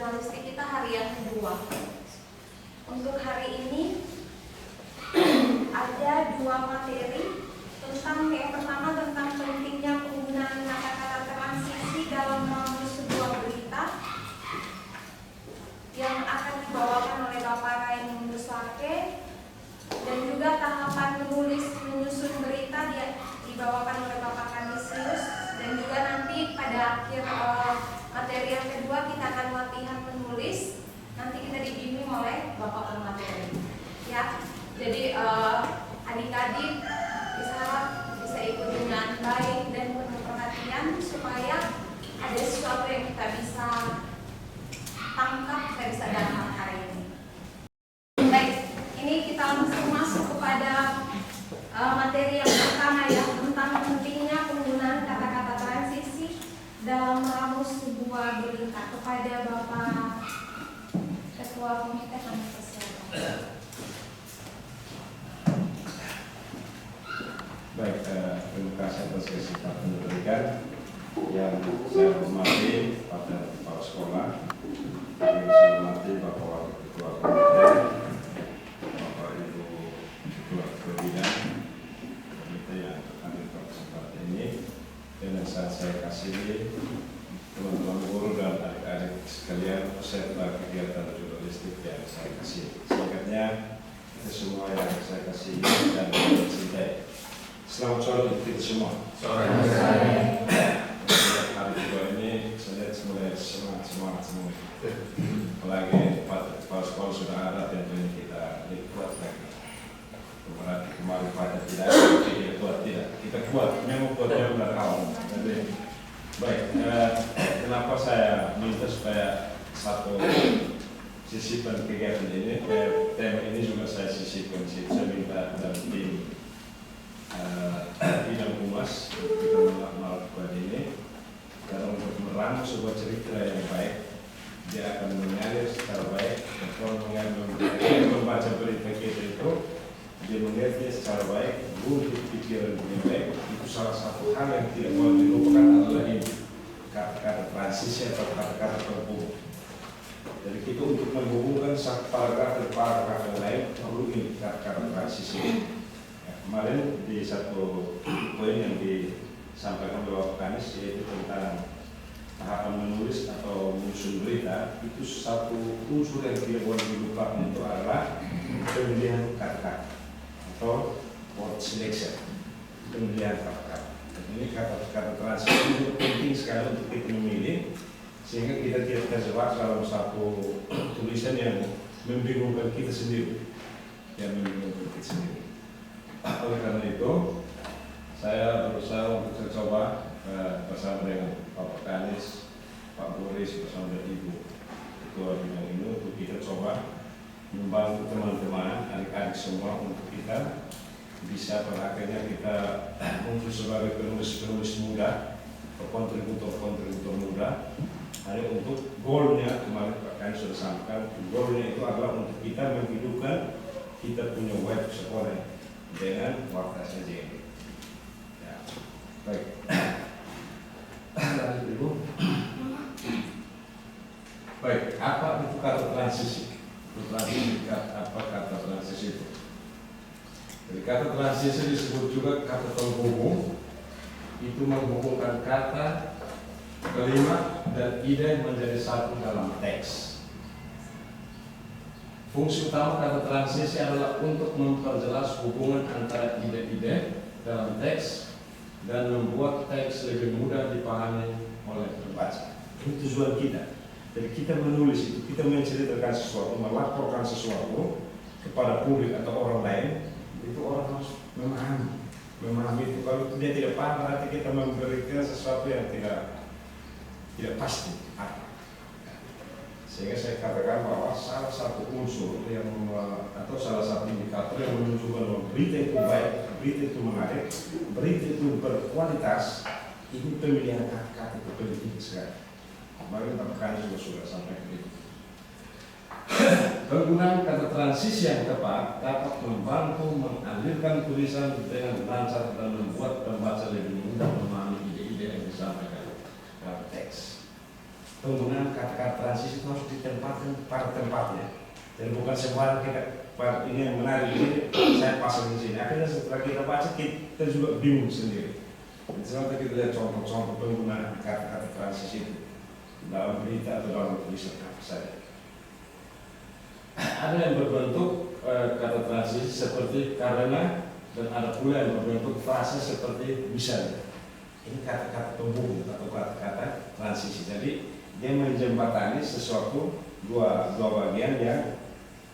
jurnalistik kita hari yang kedua. Untuk hari ini ada dua materi tentang yang pertama tentang pentingnya penggunaan kata-kata transisi dalam menulis sebuah berita yang akan dibawakan oleh Bapak Raymond Nusake, dan juga tahapan menyusun berita dibawakan oleh Bapak Kanisius, dan juga nanti pada akhir materi yang kedua kita akan latihan menulis. Nanti kita dibimbing oleh Bapak pemateri. Ya, jadi adik-adik diharap bisa ikut dengan baik dan penuh perhatian supaya ada sesuatu yang kita bisa tangkap dari sadar hari ini. Baik, ini kita langsung masuk kepada materi yang pertama ya, tentang pentingnya penggunaan kata-kata transisi dalam meramus sebuah berita. Kepada Bapak Ketua Komite kami persilakan. Baik, terima kasih atas kesempatan yang diberikan. Yang saya hormati pada kepala sekolah, yang saya hormati Bapak Wakil Ketua Komite, Bapak Ibu Ketua Bidang Komite yang hadir pada kesempatan ini, dan saya kasih teman-teman guru dan adik-adik sekalian peserta kegiatan jurnalistik yang saya kasih. Singkatnya, itu semua yang saya kasih dan cintai. Selamat sore untuk kita semua. Sore. Hari kedua ini saya lihat mulai semangat semua. Apalagi kepala sekolah sudah ada, tentunya kita lebih kuat lagi. Kemarin pada tidak, kita kuat tidak. Kita kuat, memang kuatnya dari awal. Baik, kenapa saya minta supaya satu sisipkan kegiatan ini? Tema ini juga saya sisipkan, saya minta dan tim bidang humas kita melakukan ini karena untuk meramu sebuah cerita yang baik, dia akan mengalir secara baik. Dan membaca berita kita itu, dia melihatnya secara baik, untuk pikiran yang baik. Itu salah satu hal yang tidak boleh dilupakan adalah ini, kata-kata transisi atau kata-kata penghubung. Jadi kita untuk menghubungkan satu paragraf dan paragraf yang lain perlu ini kata-kata transisi. Kemarin di satu poin yang disampaikan oleh Bapak Kanis, yaitu tentang tahapan menulis atau menyusun berita, itu satu unsur yang tidak boleh dilupakan, itu adalah pemilihan kata-kata atau word selection, pemilihan kata-kata. Ini kata-kata transisi itu penting sekali untuk kita memilih, sehingga kita tidak terjebak dalam satu tulisan yang membingungkan kita sendiri, Oleh karena itu, saya berusaha untuk coba bersama dengan Bapak Kanis, Pak Boris, bersama dengan Ibu Ketua Bidang ini, untuk kita coba membantu teman-teman, adik-adik semua, untuk kita bisa akhirnya kita muncul sebagai penulis-penulis muda atau kontributor-kontributor muda. Hanya untuk goalnya, kemarin Pak Kanis sudah sampaikan, goalnya itu adalah untuk kita menghidupkan kita punya web sekolah dengan warta saja ini. Ya. Baik. Lanjut Ibu. Baik, apa itu kata transisi? Apa kata transisi itu? Jadi kata transisi disebut juga kata penghubung. Itu menghubungkan kata, kalimat, dan ide menjadi satu dalam teks. Fungsi utama kata transisi adalah untuk memperjelas hubungan antara ide-ide dalam teks dan membuat teks lebih mudah dipahami oleh pembaca. Itu tujuan kita. Jadi kita menulis itu, kita menceritakan sesuatu, melaporkan sesuatu kepada publik atau orang lain, itu orang harus memahami itu. Kalau dia tidak paham, berarti kita memberikan sesuatu yang tidak pasti. Sehingga saya katakan bahwa salah satu unsur yang atau salah satu indikator yang menunjukkan bahwa berita itu baik, berita itu menarik, berita itu berkualitas, itu pemilihan kata-kata itu penting sekali. Kemarin Bapak Kanis sudah sampaikan itu. Penggunaan kata transisi yang tepat dapat membantu mengalirkan tulisan dengan lancar dan membuat pembaca lebih mudah memahami ide-ide yang disampaikan dalam teks. Penggunaan kata-kata transisi itu harus ditempatkan pada tempatnya. Jadi bukan sembarang kita ini yang menarik ini saya pasang di sini. Akhirnya setelah kita baca kita juga bingung sendiri. Jadi sebenarnya kita lihat contoh-contoh penggunaan kata-kata transisi itu dalam berita atau dalam tulisan apa saja. Ada yang berbentuk kata transisi seperti karena, dan ada pula yang berbentuk frase seperti misalnya. Ini kata-kata penghubung atau kata-kata transisi. Jadi dia menjembatani sesuatu dua bagian yang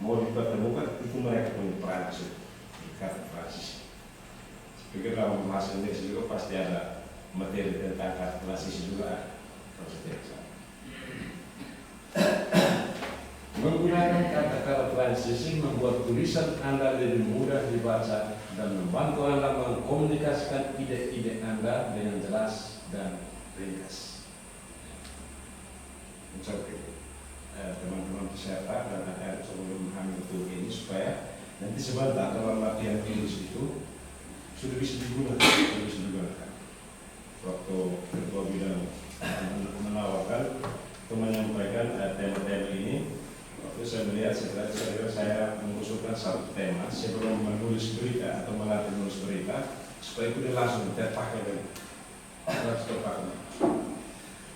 mau dipertemukan, itu mereka punya peran kata transisi. Saya pikir dalam bahasa Indonesia juga pasti ada materi tentang kata transisi juga. Menggunakan kata-kata transisi membuat tulisan Anda lebih mudah dibaca dan membantu Anda mengkomunikasikan ide-ide Anda dengan jelas dan ringkas. Teman-teman peserta dan akan coba memahami betul ini supaya nanti sebentar dalam latihan tulis itu sudah bisa digunakan. Waktu ketua bidang menawarkan atau menyampaikan tema-tema ini, waktu saya melihat setelah saya mengusulkan satu tema sebelum menulis berita atau melatih menulis berita supaya itu dia langsung terpakai.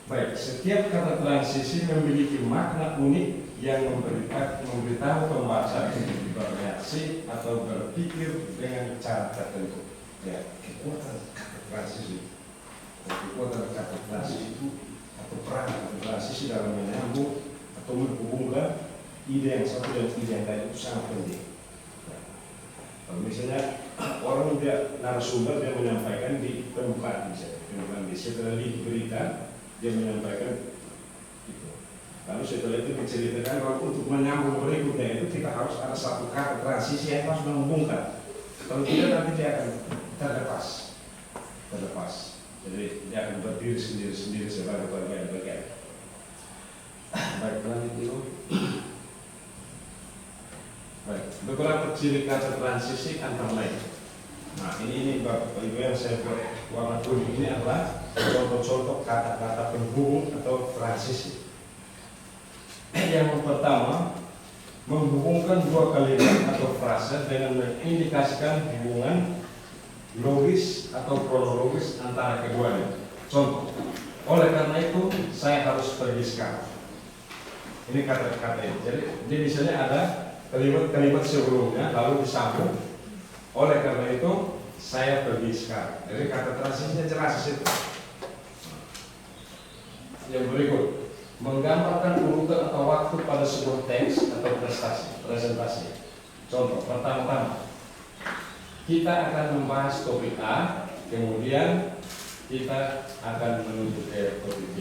Baik, setiap kata transisi memiliki makna unik yang memberitahu pembaca untuk bereaksi atau berpikir dengan cara tertentu. Ya, kekuatan kata transisi, kekuatan kata transisi itu atau peran kata transisi dalam menyambung atau menghubungkan ide yang satu dan ide yang lain itu sangat penting. Kalau misalnya orang dia narasumber dia menyampaikan di permukaan, misalnya setelah di berita dia menyampaikan itu. Lalu setelah itu diceritakan kalau untuk menyambung berikutnya itu kita harus ada satu kata transisi yang harus menghubungkan. Kalau tidak nanti dia akan terlepas. Jadi dia akan berdiri sendiri sebagai bagian-bagian. Baik, lanjut dulu. Baik, beberapa ciri kata transisi antara lain. Nah ini Bapak Ibu yang saya buat warna kuning ini adalah contoh-contoh kata-kata penghubung atau transisi. Yang pertama, menghubungkan dua kalimat atau frase dengan mengindikasikan hubungan logis atau kronologis antara keduanya. Contoh, oleh karena itu saya harus pergi sekarang. Ini kata-kata ini. Jadi misalnya ada kalimat sebelumnya lalu disambung. Oleh karena itu saya pergi sekarang. Jadi kata transisinya jelas di situ. Yang berikut, menggambarkan urutan atau waktu pada sebuah teks atau presentasi. Contoh, pertama-tama kita akan membahas topik A, kemudian kita akan menuju ke topik B.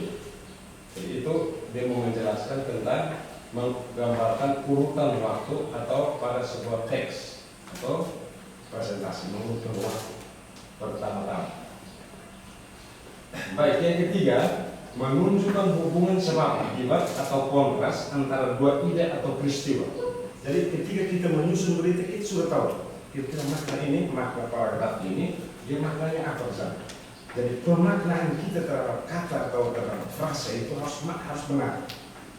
Jadi itu dia mau menjelaskan tentang menggambarkan urutan waktu atau pada sebuah teks atau presentasi, mengurutkan waktu pertama-tama. Baik, yang ketiga, menunjukkan hubungan sebab akibat atau kontras antara dua ide atau peristiwa. Jadi ketika kita menyusun berita kita sudah tahu kira-kira makna ini, makna paragraf ini, dia maknanya apa misalnya. Jadi pemaknaan kita terhadap kata atau terhadap frase itu harus benar.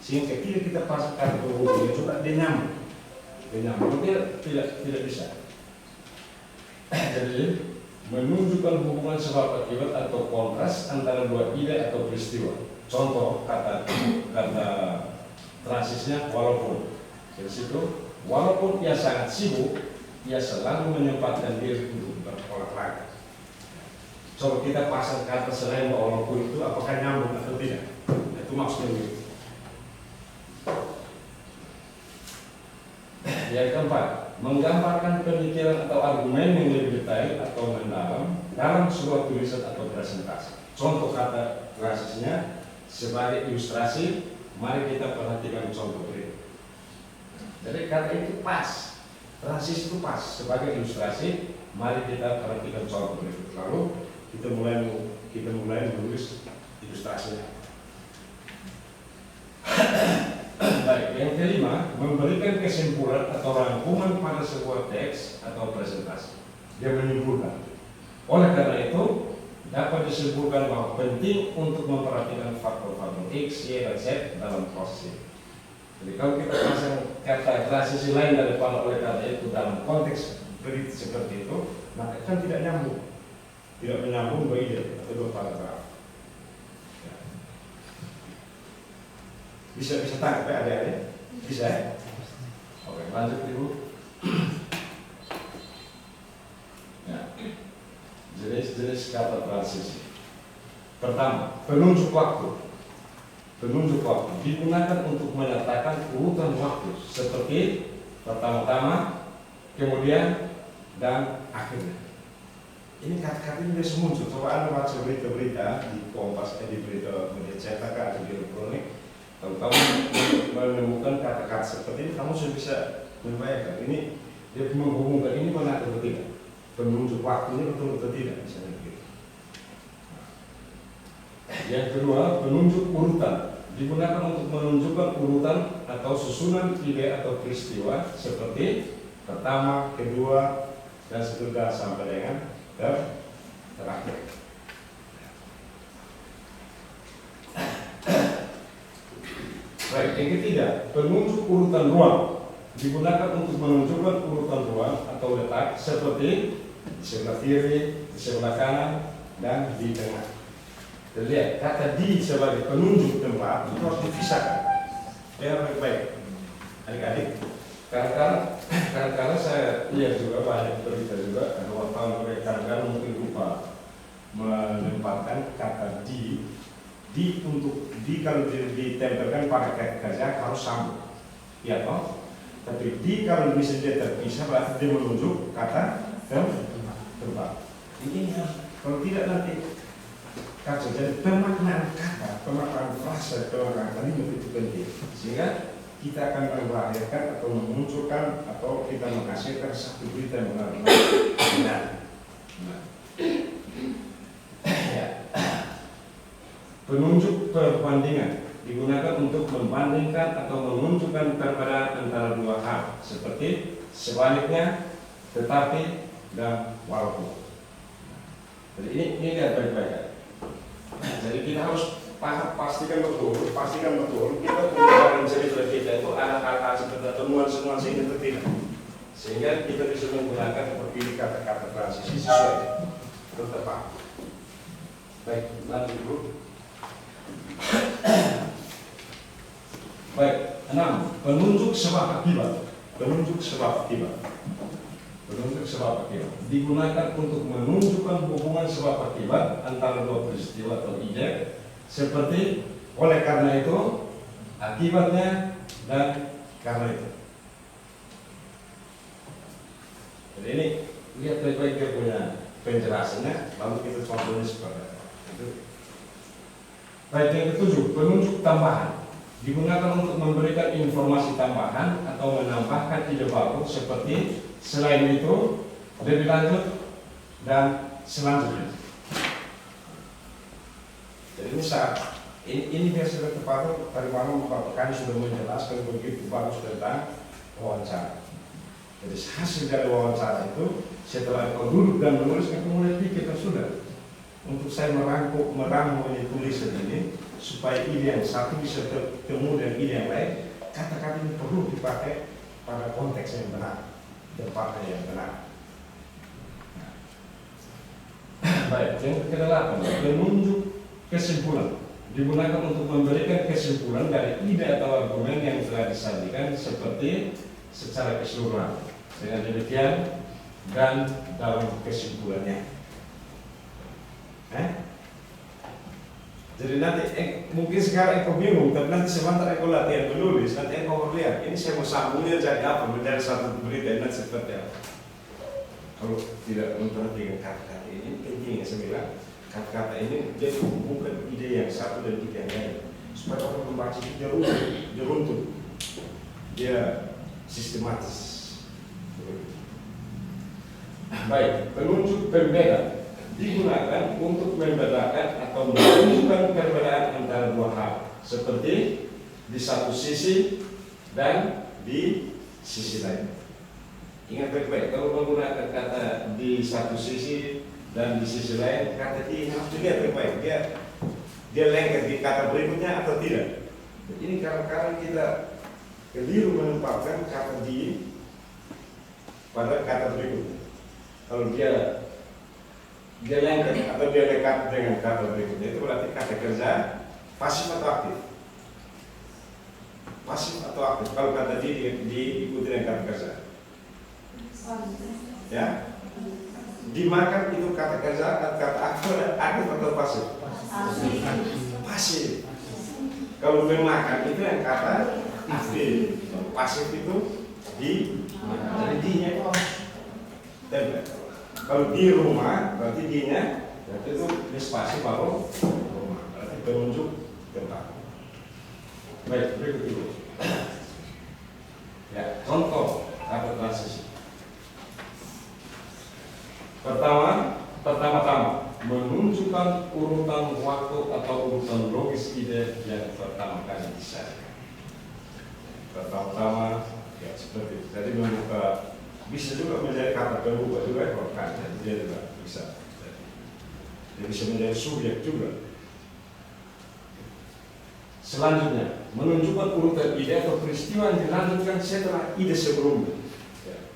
Sehingga ketika kita pasang kata penghubungnya coba dia nyambung, tidak bisa. Jadi menunjukkan hubungan sebab akibat atau kontras antara dua ide atau peristiwa. Contoh kata transisinya walaupun. Dari situ, walaupun ia sangat sibuk, ia selalu menyempatkan diri untuk berolahraga. Coba kita pasang kata selain walaupun itu apakah nyambung atau tidak? Itu maksudnya gitu. Yang keempat, menggambarkan pemikiran atau argumen yang lebih detail atau mendalam dalam sebuah tulisan atau presentasi. Contoh kata transisinya sebagai ilustrasi, mari kita perhatikan contoh berikut. Jadi kata itu pas, transisi itu pas sebagai ilustrasi, mari kita perhatikan contoh berikut. Lalu kita mulai menulis ilustrasinya. Baik, yang kelima, memberikan kesimpulan atau rangkuman pada sebuah teks atau presentasi. Dia menyimpulkan. Oleh karena itu, dapat disimpulkan bahwa penting untuk memperhatikan faktor-faktor X, Y, dan Z dalam proses ini. Jadi kalau kita pasang kata transisi lain daripada oleh kata itu dalam konteks berita seperti itu, maka kan tidak nyambung, tidak menyambung dua ide atau dua paragraf. Ya. Bisa tangkap ya adik-adik? Bisa ya? Oke, lanjut Ibu. Ya. Jenis-jenis kata transisi. Pertama, penunjuk waktu. Penunjuk waktu digunakan untuk menyatakan urutan waktu seperti pertama-tama, kemudian, dan akhirnya. Ini kata-kata ini biasa muncul. Coba Anda baca berita-berita di Kompas, di berita media cetak atau di elektronik. Kalau kamu menemukan kata-kata seperti ini, kamu sudah bisa membayangkan ini dia menghubungkan ini benar atau tidak. Penunjuk waktunya betul atau tidak, misalnya begitu. Yang kedua, penunjuk urutan digunakan untuk menunjukkan urutan atau susunan ide atau peristiwa seperti pertama, kedua, dan seterusnya sampai dengan terakhir. Baik, yang ketiga, penunjuk urutan ruang digunakan untuk menunjukkan urutan ruang atau letak seperti di sebelah kiri, di sebelah kanan, dan di tengah. Jadi lihat, kata di sebagai penunjuk tempat itu harus dipisahkan. Yang baik-baik, adik-adik. Kadang-kadang saya lihat juga banyak berita juga, ada wartawan mereka kadang-kadang mungkin lupa menempatkan kata di untuk di kalau ditempelkan pada kata kerja harus sambung, ya toh. Tapi di kalau bisa dia terpisah berarti dia menunjuk kata tempat. Ini kalau tidak nanti kacau. Jadi pemaknaan kata, pemaknaan frasa, pemaknaan kalimat itu penting. Sehingga kita akan melahirkan atau memunculkan atau kita menghasilkan satu berita yang benar-benar. Ya. Penunjuk perbandingan digunakan untuk membandingkan atau menunjukkan perbedaan antara dua hal seperti sebaliknya, tetapi, dan walaupun. Jadi ini lihat baik-baik. Jadi kita harus pastikan betul kita dalam cerita kita itu ada hal-hal seperti temuan-temuan sehingga itu tidak, sehingga kita bisa menggunakan memilih kata-kata transisi sesuai tepat. Baik, lanjut dulu. Baik, 6. Penunjuk sebab akibat. Penunjuk sebab akibat. Penunjuk sebab akibat digunakan untuk menunjukkan hubungan sebab akibat antara dua peristiwa atau ide seperti oleh karena itu, akibatnya, dan karena itu. Jadi ini lihat baik-baik dia punya penjelasannya, lalu kita contohnya seperti itu. Baik, yang ketujuh, penunjuk tambahan digunakan untuk memberikan informasi tambahan atau menambahkan ide baru seperti selain itu, lebih lanjut, dan selanjutnya. Jadi ini biasa tepat tadi malam Bapak Kani sudah menjelaskan begitu bagus tentang wawancara. Jadi hasil dari wawancara itu setelah kau duduk dan menulis, kau mulai pikir sudah untuk saya meramu ini tulisan ini supaya ide yang satu bisa bertemu dengan ide yang lain. Kata-kata ini perlu dipakai pada konteks yang benar, tempatnya yang benar. Baik, yang ke-8, penunjuk kesimpulan digunakan untuk memberikan kesimpulan dari ide atau argumen yang telah disajikan seperti secara keseluruhan. Dengan demikian dan dalam kesimpulannya. Jadi nanti mungkin sekarang engkau bingung, tapi nanti sebentar engkau latihan menulis, nanti engkau lihat ini saya mau sambungnya jadi apa, menjadi satu berita ini seperti apa. Kalau tidak memperhatikan kata-kata ini penting ya saya bilang. Kata-kata ini dia menghubungkan ide yang satu dan ide yang lain supaya orang membaca itu dia runtut, dia sistematis. Baik, penunjuk pembeda digunakan untuk membedakan atau menunjukkan perbedaan antara dua hal seperti di satu sisi dan di sisi lain. Ingat baik-baik, kalau menggunakan kata di satu sisi dan di sisi lain, kata ini harus dilihat baik-baik, dia lengket di kata berikutnya atau tidak. Ini kadang-kadang kita Keliru menempatkan kata di pada kata berikutnya. Kalau dia lengkap atau dia dekat dengan kata berikutnya, itu berarti kata kerja pasif atau aktif. Pasif atau aktif. Kalau kata diikuti dengan kata kerja, ya, dimakan itu kata kerja, kata aktif atau pasif? Pasif. Kalau memakan itu yang kata aktif. Pasif itu di dinya itu tempel. Kalau di rumah berarti dinya berarti itu pasif atau rumah. Berarti penunjuk tempat. Baik, berikut itu. Ya, contoh kata transisi. Pertama-tama menunjukkan urutan waktu atau urutan logis ide yang pertama kali disajikan. Pertama-tama ya seperti itu. Jadi membuka bisa juga menjadi kata pembuka juga kalau kan dia juga bisa. Dia bisa menjadi subjek juga. Selanjutnya menunjukkan urutan ide atau peristiwa yang dilanjutkan setelah ide sebelumnya. Ya.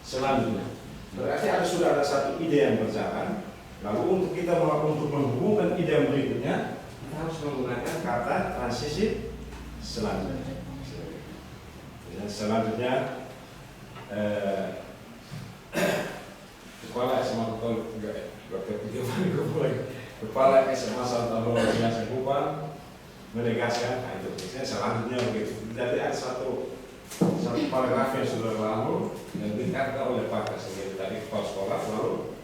Selanjutnya berarti sudah ada satu ide yang berjalan. Lalu untuk kita untuk menghubungkan ide yang berikutnya, kita harus menggunakan kata transisi selanjutnya. Selanjutnya kepala SMA kepala SMA Santoro Biasa Kupang menegaskan itu. Selanjutnya begitu. Jadi ada satu paragraf yang sudah lalu yang dikatakan oleh Pak Kasih tadi kepala sekolah, lalu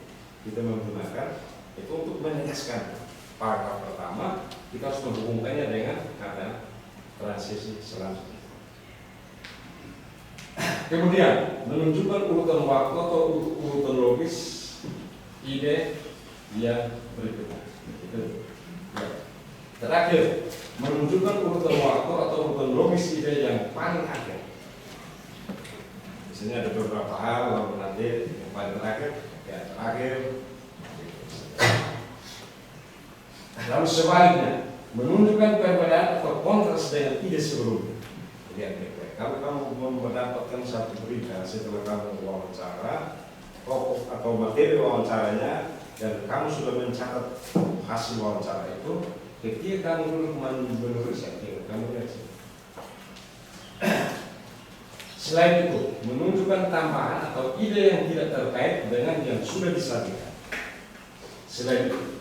kita menggunakan itu untuk menegaskan paragraf pertama, kita harus menghubungkannya dengan kata transisi selanjutnya. Kemudian menunjukkan urutan waktu atau urutan logis ide yang berikutnya. Itu. Ya. Terakhir, menunjukkan urutan waktu atau urutan logis ide yang paling akhir. Di sini ada beberapa hal, lalu nanti yang paling terakhir, ya terakhir. Lalu sebaliknya, menunjukkan perbedaan atau kontras dengan ide sebelumnya. Lihat baik-baik. Kalau kamu mendapatkan satu berita setelah kamu wawancara, pokok atau materi wawancaranya, dan kamu sudah mencatat hasil wawancara itu, ketika kamu dulu menulis kamu lihat. Selain itu, menunjukkan tambahan atau ide yang tidak terkait dengan yang sudah disajikan. Selain itu,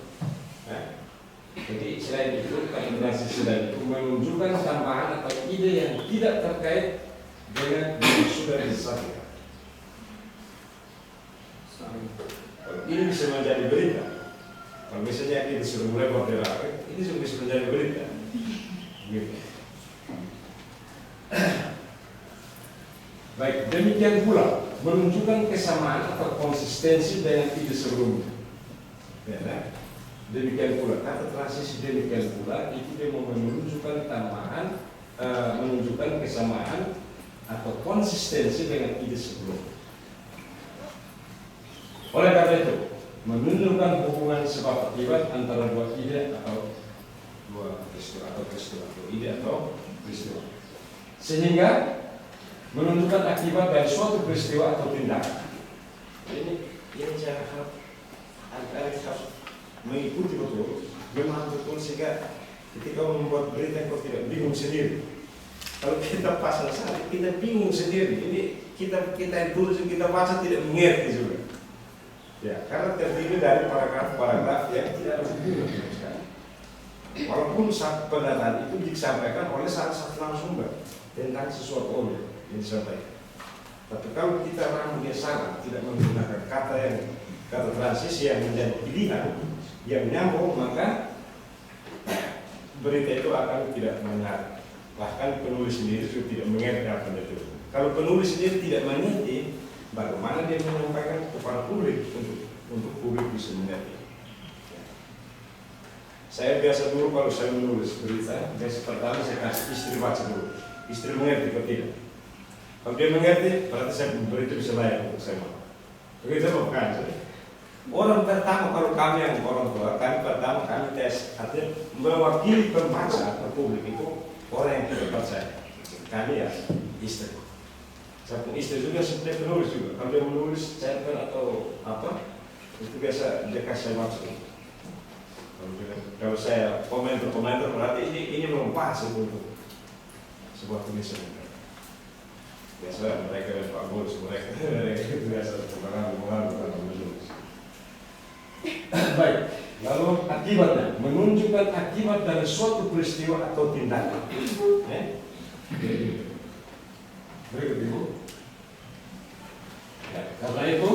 jadi selain itu, kombinasi selain itu menunjukkan tambahan atau ide yang tidak terkait dengan yang sudah disajikan. Ini bisa menjadi berita. Kalau misalnya ini disuruh mulai berdiri, ini juga bisa menjadi berita. Gitu. Baik, demikian pula menunjukkan kesamaan atau konsistensi dengan ide sebelumnya. Ya, demikian pula kata transisi demikian pula itu dia menunjukkan tambahan, menunjukkan kesamaan atau konsistensi dengan ide sebelumnya. Oleh karena itu, menunjukkan hubungan sebab akibat antara dua ide atau dua peristiwa atau ide atau peristiwa, sehingga menunjukkan akibat dari suatu peristiwa atau tindakan. Ini cara harus mengikuti betul, memahami betul sehingga ketika membuat berita kau tidak bingung sendiri. Kalau kita pasal salah, kita bingung sendiri. Ini kita yang tulis, kita baca tidak mengerti juga. Ya, karena terdiri dari paragraf-paragraf yang tidak ada hubungan sama sekali. Walaupun satu pendataan itu disampaikan oleh salah satu narasumber tentang sesuatu objek yang disampaikan. Tapi kalau kita ramu dia salah, tidak menggunakan kata transisi yang menjadi pilihan yang nyambung, maka berita itu akan tidak menarik. Bahkan penulis sendiri juga tidak mengerti apa itu. Kalau penulis sendiri tidak mengerti, bagaimana dia menyampaikan kepada publik untuk publik bisa mengerti. Saya biasa dulu kalau saya menulis berita, biasa pertama saya kasih istri baca dulu. Istri mengerti atau tidak? Kalau dia mengerti, berarti saya berita bisa layak untuk saya mau. Begitu bukan? Orang pertama kalau kami yang orang tua, kami tes, artinya mewakili pembaca atau publik itu orang yang tidak percaya. kami ya istri. Saya pun istri juga sebenarnya penulis juga. Kalau dia menulis cerpen atau apa, itu biasa dia kasih saya maksud. Kalau saya komentar berarti ini memang pas untuk sebuah tulisan. Biasa mereka Pak Boris, mereka itu biasa pengarang menulis. Baik, lalu akibatnya menunjukkan akibat dari suatu peristiwa atau tindakan. Berikut Ibu. Ya, karena itu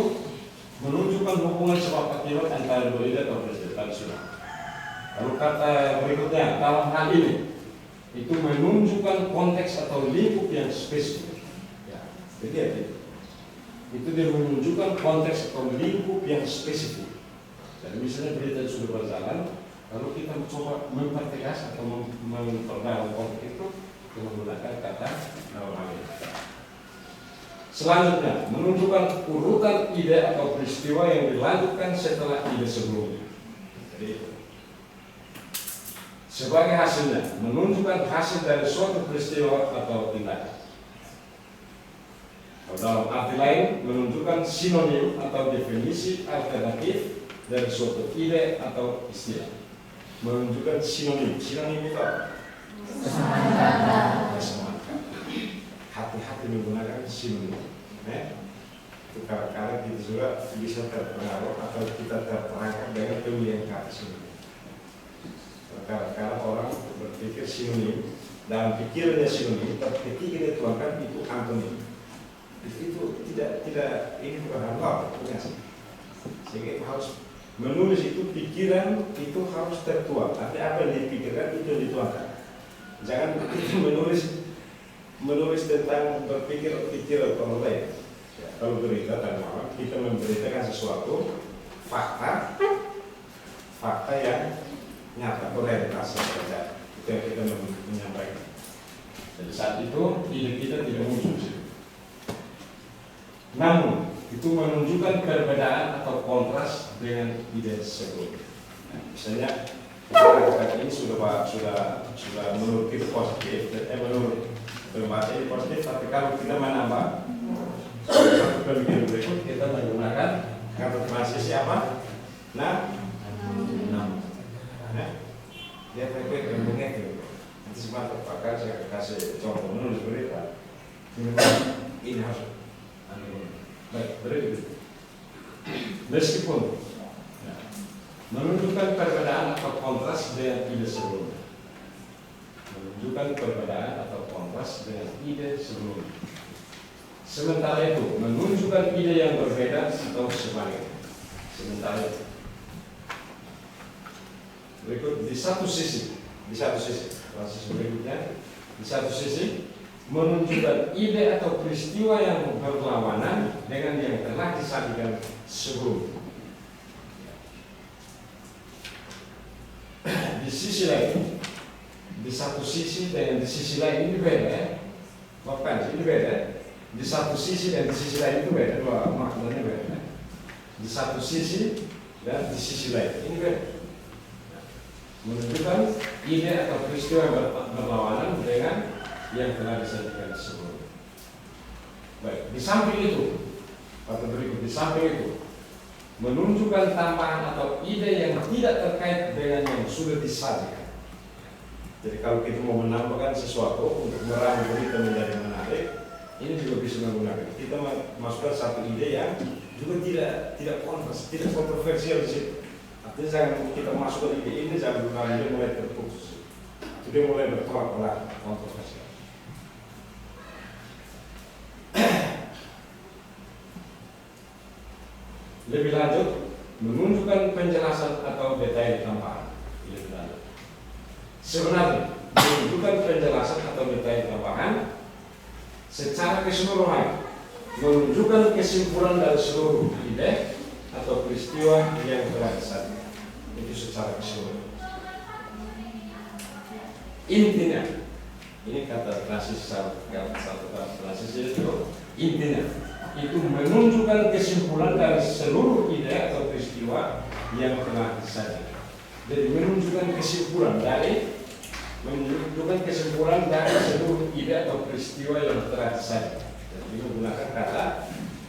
menunjukkan hubungan sebab akibat antara dua ide atau peristiwa sudah. Lalu kata berikutnya, dalam hal ini itu menunjukkan konteks atau lingkup yang spesifik. Ya, jadi itu dia menunjukkan konteks atau lingkup yang spesifik. Jadi misalnya berita sudah berjalan, lalu kita mencoba mempertegas atau memperdalam konteks itu dengan menggunakan kata dalam hal ini. Selanjutnya, menunjukkan urutan ide atau peristiwa yang dilanjutkan setelah ide sebelumnya. Jadi sebagai hasilnya, menunjukkan hasil dari suatu peristiwa atau tindakan. Dalam arti lain, menunjukkan sinonim atau definisi alternatif dari suatu ide atau istilah. Menunjukkan sinonim. Sinonim itu apa? Kesamaan kata. Hati-hati menggunakan sinonim. Itu kadang-kadang kita juga bisa terpengaruh atau kita terperangkap dengan pemilihan kata sinonim. Kadang-kadang orang berpikir sinonim, dalam pikirannya sinonim, tapi ketika dia tuangkan itu antonim. Itu tidak ini bukan hal biasa. Sehingga itu harus menulis itu pikiran itu harus tertuang. Tapi apa yang dipikirkan itu yang dituangkan. Jangan itu menulis tentang berpikir orang lain. Ya, kalau berita dan malam kita memberitakan sesuatu fakta yang nyata atau realitas yang terjadi. Itu yang kita menyampaikan. Jadi saat itu ide kita tidak muncul. Namun itu menunjukkan perbedaan atau kontras dengan ide sebelumnya. Nah, misalnya kata ini sudah menurut kita positif, menurut pembaca ini positif, tapi kalau kita menambah satu pemikiran berikut kita menggunakan kata transisi apa? Dia pakai gembungnya gitu. Nanti sempat terpakai saya kasih contoh menulis berita. Ini harus baik, berikut. Meskipun menunjukkan perbedaan atau kontras dengan ide sebelumnya. Menunjukkan perbedaan atau kontras dengan ide sebelumnya. Sementara itu, menunjukkan ide yang berbeda atau sebaliknya. Sementara itu. Berikut di satu sisi berikutnya, di satu sisi menunjukkan ide atau peristiwa yang berlawanan dengan yang telah disajikan sebelumnya. Di sisi lain, di satu sisi dan di sisi lain ini beda ya. Bapak ini beda. Di satu sisi dan di sisi lain itu beda, dua maknanya beda. Di satu sisi dan di sisi lain ini beda. Menunjukkan ide atau peristiwa yang berlawanan dengan yang telah disajikan sebelumnya. Baik, di samping itu, atau berikut di samping itu, menunjukkan tambahan atau ide yang tidak terkait dengan yang sudah disajikan. Jadi kalau kita mau menambahkan sesuatu untuk meraih berita menjadi menarik, ini juga bisa menggunakan. Kita masukkan satu ide yang juga tidak kontroversial di situ. Artinya jangan kita masukkan ide ini jangan dia mulai terputus. Dia mulai bertolak belakang kontroversial. Lebih lanjut, menunjukkan penjelasan atau detail tambahan. Lebih lanjut. Sebenarnya, menunjukkan penjelasan atau detail tambahan secara keseluruhan, menunjukkan kesimpulan dari seluruh ide atau peristiwa yang telah disajikan. Itu secara keseluruhan. Intinya, ini kata transisi transisi itu intinya itu menunjukkan kesimpulan dari seluruh ide atau peristiwa yang telah disajikan. Jadi menunjukkan kesimpulan dari menunjukkan kesimpulan dari seluruh ide atau peristiwa yang telah disajikan. Jadi menggunakan kata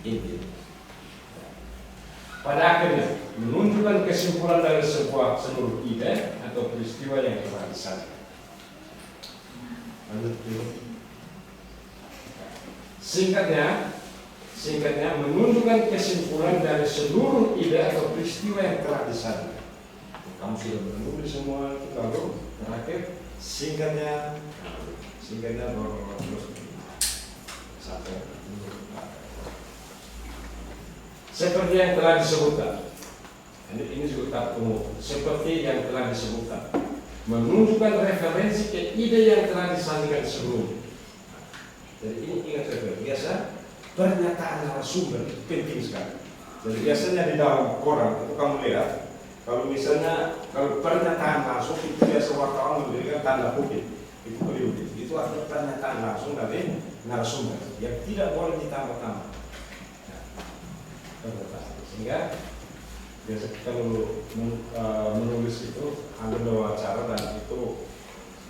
inti. Pada akhirnya menunjukkan kesimpulan dari seluruh ide atau peristiwa yang telah disajikan. Singkatnya menunjukkan kesimpulan dari seluruh ide atau peristiwa yang telah disajikan. Kamu sudah menulis semua itu, lalu terakhir singkatnya terus sampai seperti yang telah disebutkan. Ini juga tak umum. Seperti yang telah disebutkan, menunjukkan referensi ke ide yang telah disajikan sebelumnya. Jadi ini ingat saja, biasa pernyataan narasumber penting sekali. Jadi biasanya di dalam koran itu kamu lihat, kalau misalnya kalau pernyataan langsung itu biasa wartawan memberikan tanda kutip, itu periode. Itu artinya pernyataan langsung dari narasumber yang tidak boleh ditambah-tambah. Sehingga biasa kita menulis itu Anda wawancara dan itu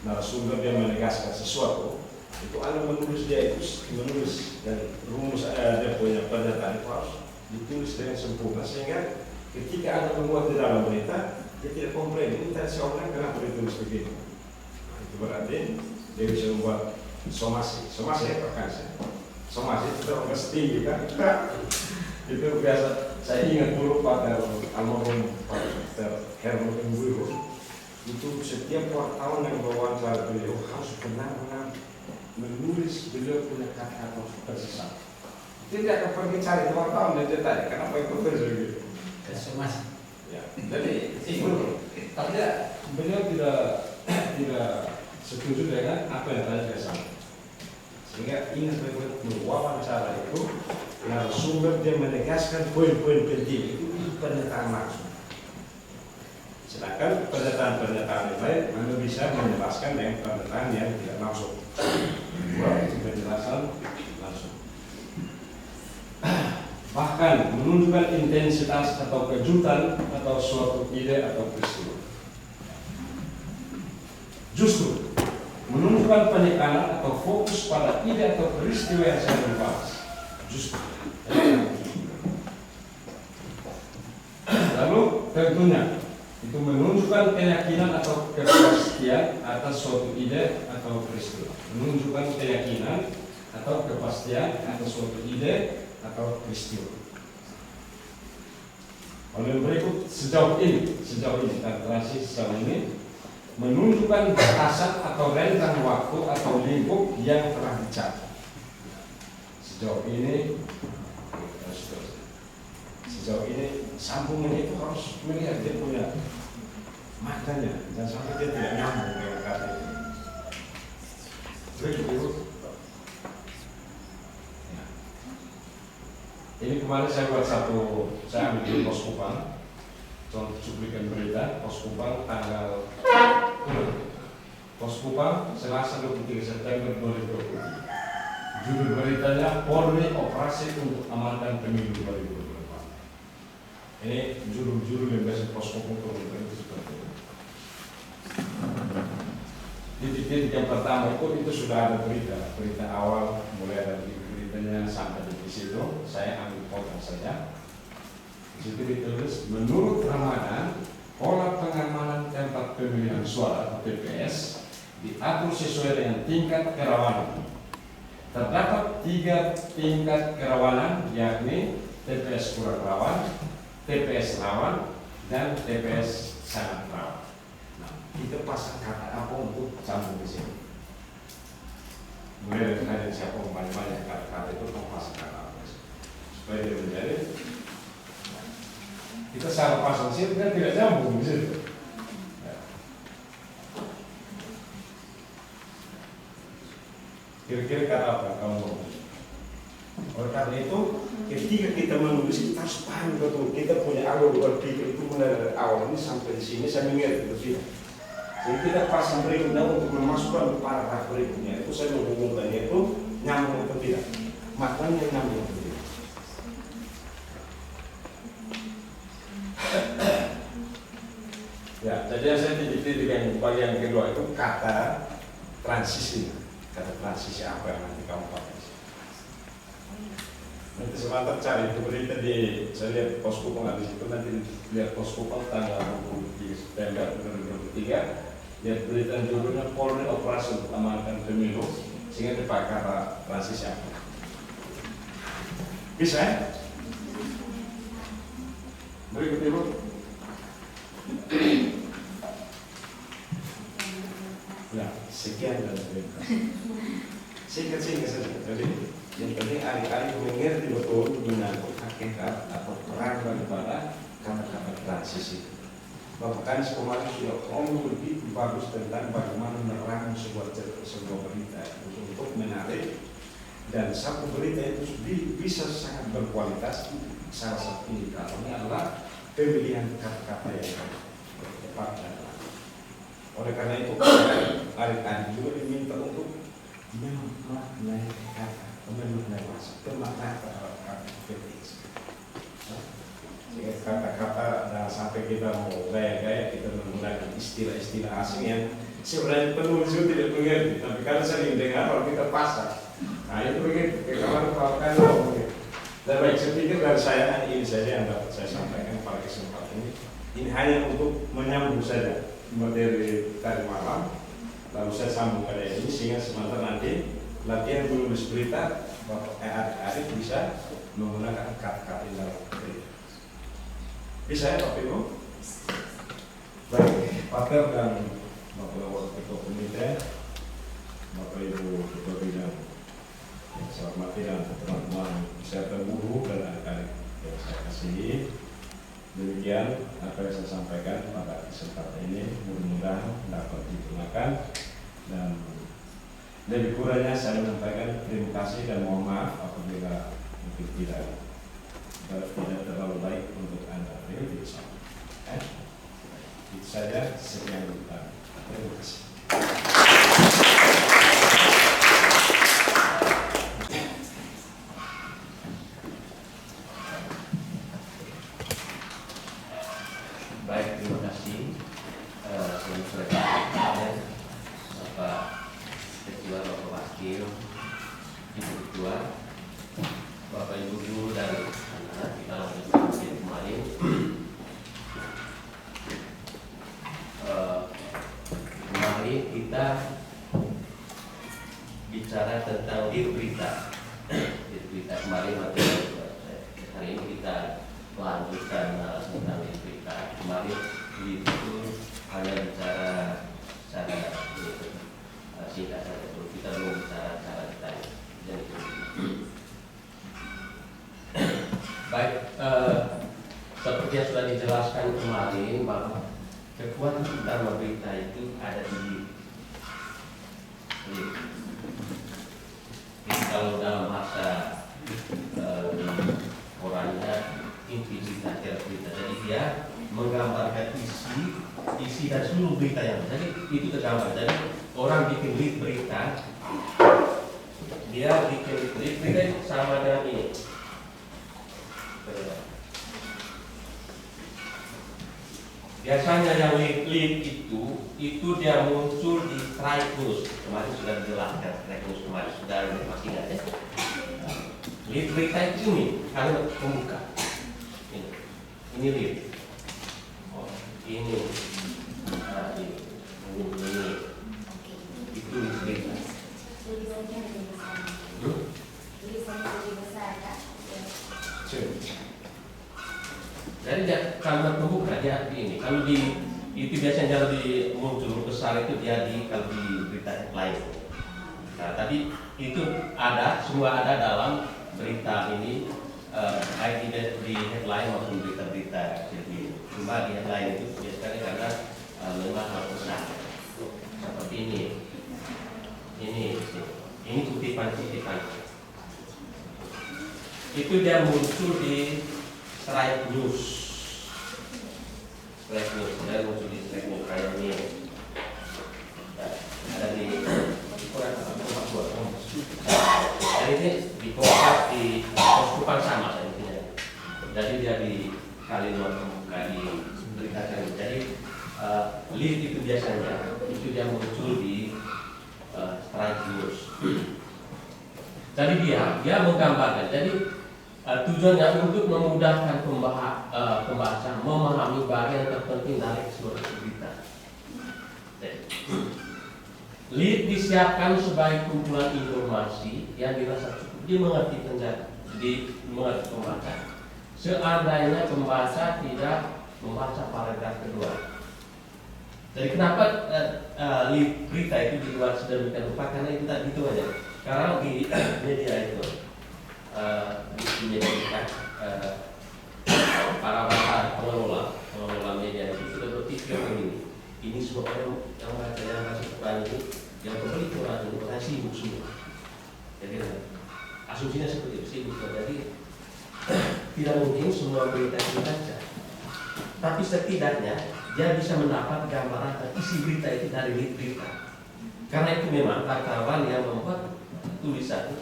narasumber dia menegaskan sesuatu, itu Anda menulis dia itu menulis dan rumus dia punya pernyataan itu harus ditulis dengan sempurna, sehingga ketika Anda membuat di dalam berita dia tidak komplain, ini tadi seorang kenapa ditulis begini. Itu berarti dia bisa membuat somasi rekan saya. Somasi itu terlalu tinggi kan? Itu biasa saya ingat dulu pada almarhum Pak Dr. Herman Embuiro, itu setiap wartawan yang berwawancara beliau harus benar-benar menulis beliau punya kata-kata tersesat. Tidak akan pergi cari wartawan dan dia tanya kenapa itu terjadi. Somasi. Ya, jadi beliau tidak setuju dengan apa yang tadi saya sampaikan. Sehingga ingat baik-baik berwawancara itu narasumber dia menegaskan poin-poin penting itu pernyataan langsung. Sedangkan pernyataan yang lain Anda bisa menjelaskan dengan pernyataan yang tidak langsung. Itu penjelasan langsung. Bahkan menunjukkan intensitas atau kejutan atau suatu ide atau peristiwa. Justru menunjukkan penekanan atau fokus pada ide atau peristiwa yang saya membahas. Justru. Lalu tentunya itu menunjukkan keyakinan atau kepastian atas suatu ide atau peristiwa. Menunjukkan keyakinan atau kepastian atas suatu ide atau peristiwa. Oleh berikut sejauh ini kalkulasi sejauh ini menunjukkan batasan atau rentang waktu atau lingkup yang telah dicapai. Sejauh ini sambungan itu harus melihat dia punya maknanya, jangan sampai dia tidak nyambung dengan kata itu. Berikut. Ya. Ini kemarin saya buat saya ambil di Pos Kupang, contoh cuplikan berita Pos Kupang tanggal Pos Kupang Selasa 23 September 2023. Judul beritanya Polri operasi untuk amankan pemilu 2024. Ini judul yang biasa Pos Kupang itu seperti ini. Titik-titik yang pertama itu sudah ada berita awal mulai dari beritanya sampai di situ. Saya ambil potong saja. Di situ ditulis menurut Ramadan pola pengamanan tempat pemilihan suara atau TPS diatur sesuai dengan tingkat kerawanan. Terdapat 3 tingkat kerawanan, yakni TPS kurang rawan, TPS rawan, dan TPS sangat rawan. Nah, kita pasang kata apa untuk campur di sini? Mulai dari siapa banyak kata-kata itu kita pasang kata apa supaya dia menjadi. Kita salah pasang sini kan tidak nyambung di situ. Kira-kira kata apa kamu? Oleh karena itu, ketika kita menulis kita harus paham betul. Kita punya alur berpikir itu mulai dari awal ini sampai di sini saya mengerti betul. Jadi kita pasang berikutnya untuk memasukkan paragraf berikutnya itu saya menghubungkannya itu nyambung atau tidak. Maknanya nyambung atau tidak. Ya, jadi saya titik-titik yang bagian kedua itu kata transisi. Kata transisi apa yang nanti kamu pakai? Nanti sebentar cari itu berita di, saya lihat Poskupang di situ, nanti lihat Poskupang tanggal 23 September 2023, lihat berita judulnya Polri Operasi untuk Amankan Pemilu, sehingga dipakai kata transisi apa? Bisa ya? Berikut Ibu. Nah, sekian dan terima kasih. Singkat-singkat saja. Jadi, yang penting adik-adik mengerti betul menyangkut hakikat atau peran daripada kata-kata transisi. Bapak Kanis kemarin sudah ngomong begitu bagus tentang bagaimana meramu sebuah berita untuk menarik, dan satu berita itu bisa sangat berkualitas. Salah satu indikatornya adalah pemilihan kata-kata yang tepat dan tepat. Oleh karena itu, adik-adik juga diminta untuk memaknai kata, memaknai bahasa, memaknai kata-kata penting. Sehingga kata-kata dan sampai kita mau gaya-gaya kita menggunakan istilah-istilah asing yang sebenarnya penulis itu tidak mengerti, tapi karena sering dengar kalau kita pasang, nah itu begitu. Kalau kan begitu. Dan baik, saya pikir dari saya ini saja yang dapat saya sampaikan pada kesempatan ini. Ini hanya untuk menyambung saja materi tadi malam, lalu saya sambung pada ini sehingga sebentar nanti latihan menulis berita, adik-adik bisa menggunakan kata-kata dalam berita. Bisa ya Bapak Ibu? Baik, Pater dan Bapak Ketua Komite, Bapak Ibu Ketua Bidang yang saya hormati dan teman-teman peserta guru dan adik-adik yang saya kasihi. Demikian apa yang saya sampaikan pada kesempatan ini, mudah-mudahan dapat digunakan, dan lebih kurangnya saya menyampaikan terima kasih dan mohon maaf apabila mungkin tidak terlalu baik untuk Anda. Itu saja, sekian dulu. Terima kasih. Baik, terima kasih. Selamat sore Bapak Ketua, Bapak Wakil, Ibu Ketua, Bapak Ibu Guru dan anak-anak kita lanjutkan kemarin. Kemarin kita bicara tentang berita kemarin, hari ini kita lanjutkan tentang berita. Kemarin itu hanya bicara secara singkat saja, kita belum bicara secara detail. Baik, seperti yang sudah dijelaskan kemarin bahwa kekuatan utama berita itu ada di jadi kalau dalam bahasa orangnya inti berita, jadi dia menggambarkan isi dan seluruh berita yang ada. Jadi itu tergambar. Jadi orang bikin berita, dia bikin berita sama dengan ini. Biasanya yang lead itu dia muncul di strike news. Kemarin sudah dijelaskan strike news kemarin, sudah masih ingat ya. Lead berita itu ini kalimat pembuka. Ini lead. Oh, ini. Nah, ini. Itu lead berita. Jadi kalimat pembuka dia ini. Kalau di itu biasanya lebih muncul besar itu dia kalau di berita lain. Nah, tadi itu ada, semua ada dalam berita ini, baik di headline maupun berita-berita. Jadi cuma di headline itu biasanya karena memang hal besar seperti ini. Ini kutipan-kutipan. Itu dia muncul di strike news. Dia muncul di strike news kayak ini. Ada di dan ini dikopas di Poskupang sama intinya. Jadi dia di kalimat pembuka di beritakan. Jadi lead itu biasanya itu dia muncul di strike news. Jadi dia menggambarkan. Jadi tujuannya untuk memudahkan pembaca memahami bagian terpenting dari seluruh berita. Lead disiapkan sebagai kumpulan informasi yang dirasa cukup dimengerti pembaca. Seandainya pembaca tidak membaca paragraf kedua. Jadi kenapa lead berita itu dibuat sedemikian rupa? Karena itu tadi itu aja. Sekarang di media itu di media para pengelola media itu sudah berpikir begini. Ini semua orang yang baca koran ini, yang membeli koran ini orang sibuk semua. Jadi asumsinya seperti itu, sibuk. Jadi tidak mungkin semua berita dibaca. Tapi setidaknya dia bisa mendapat gambaran isi berita itu dari lead berita. Karena itu memang wartawan yang membuat tulisan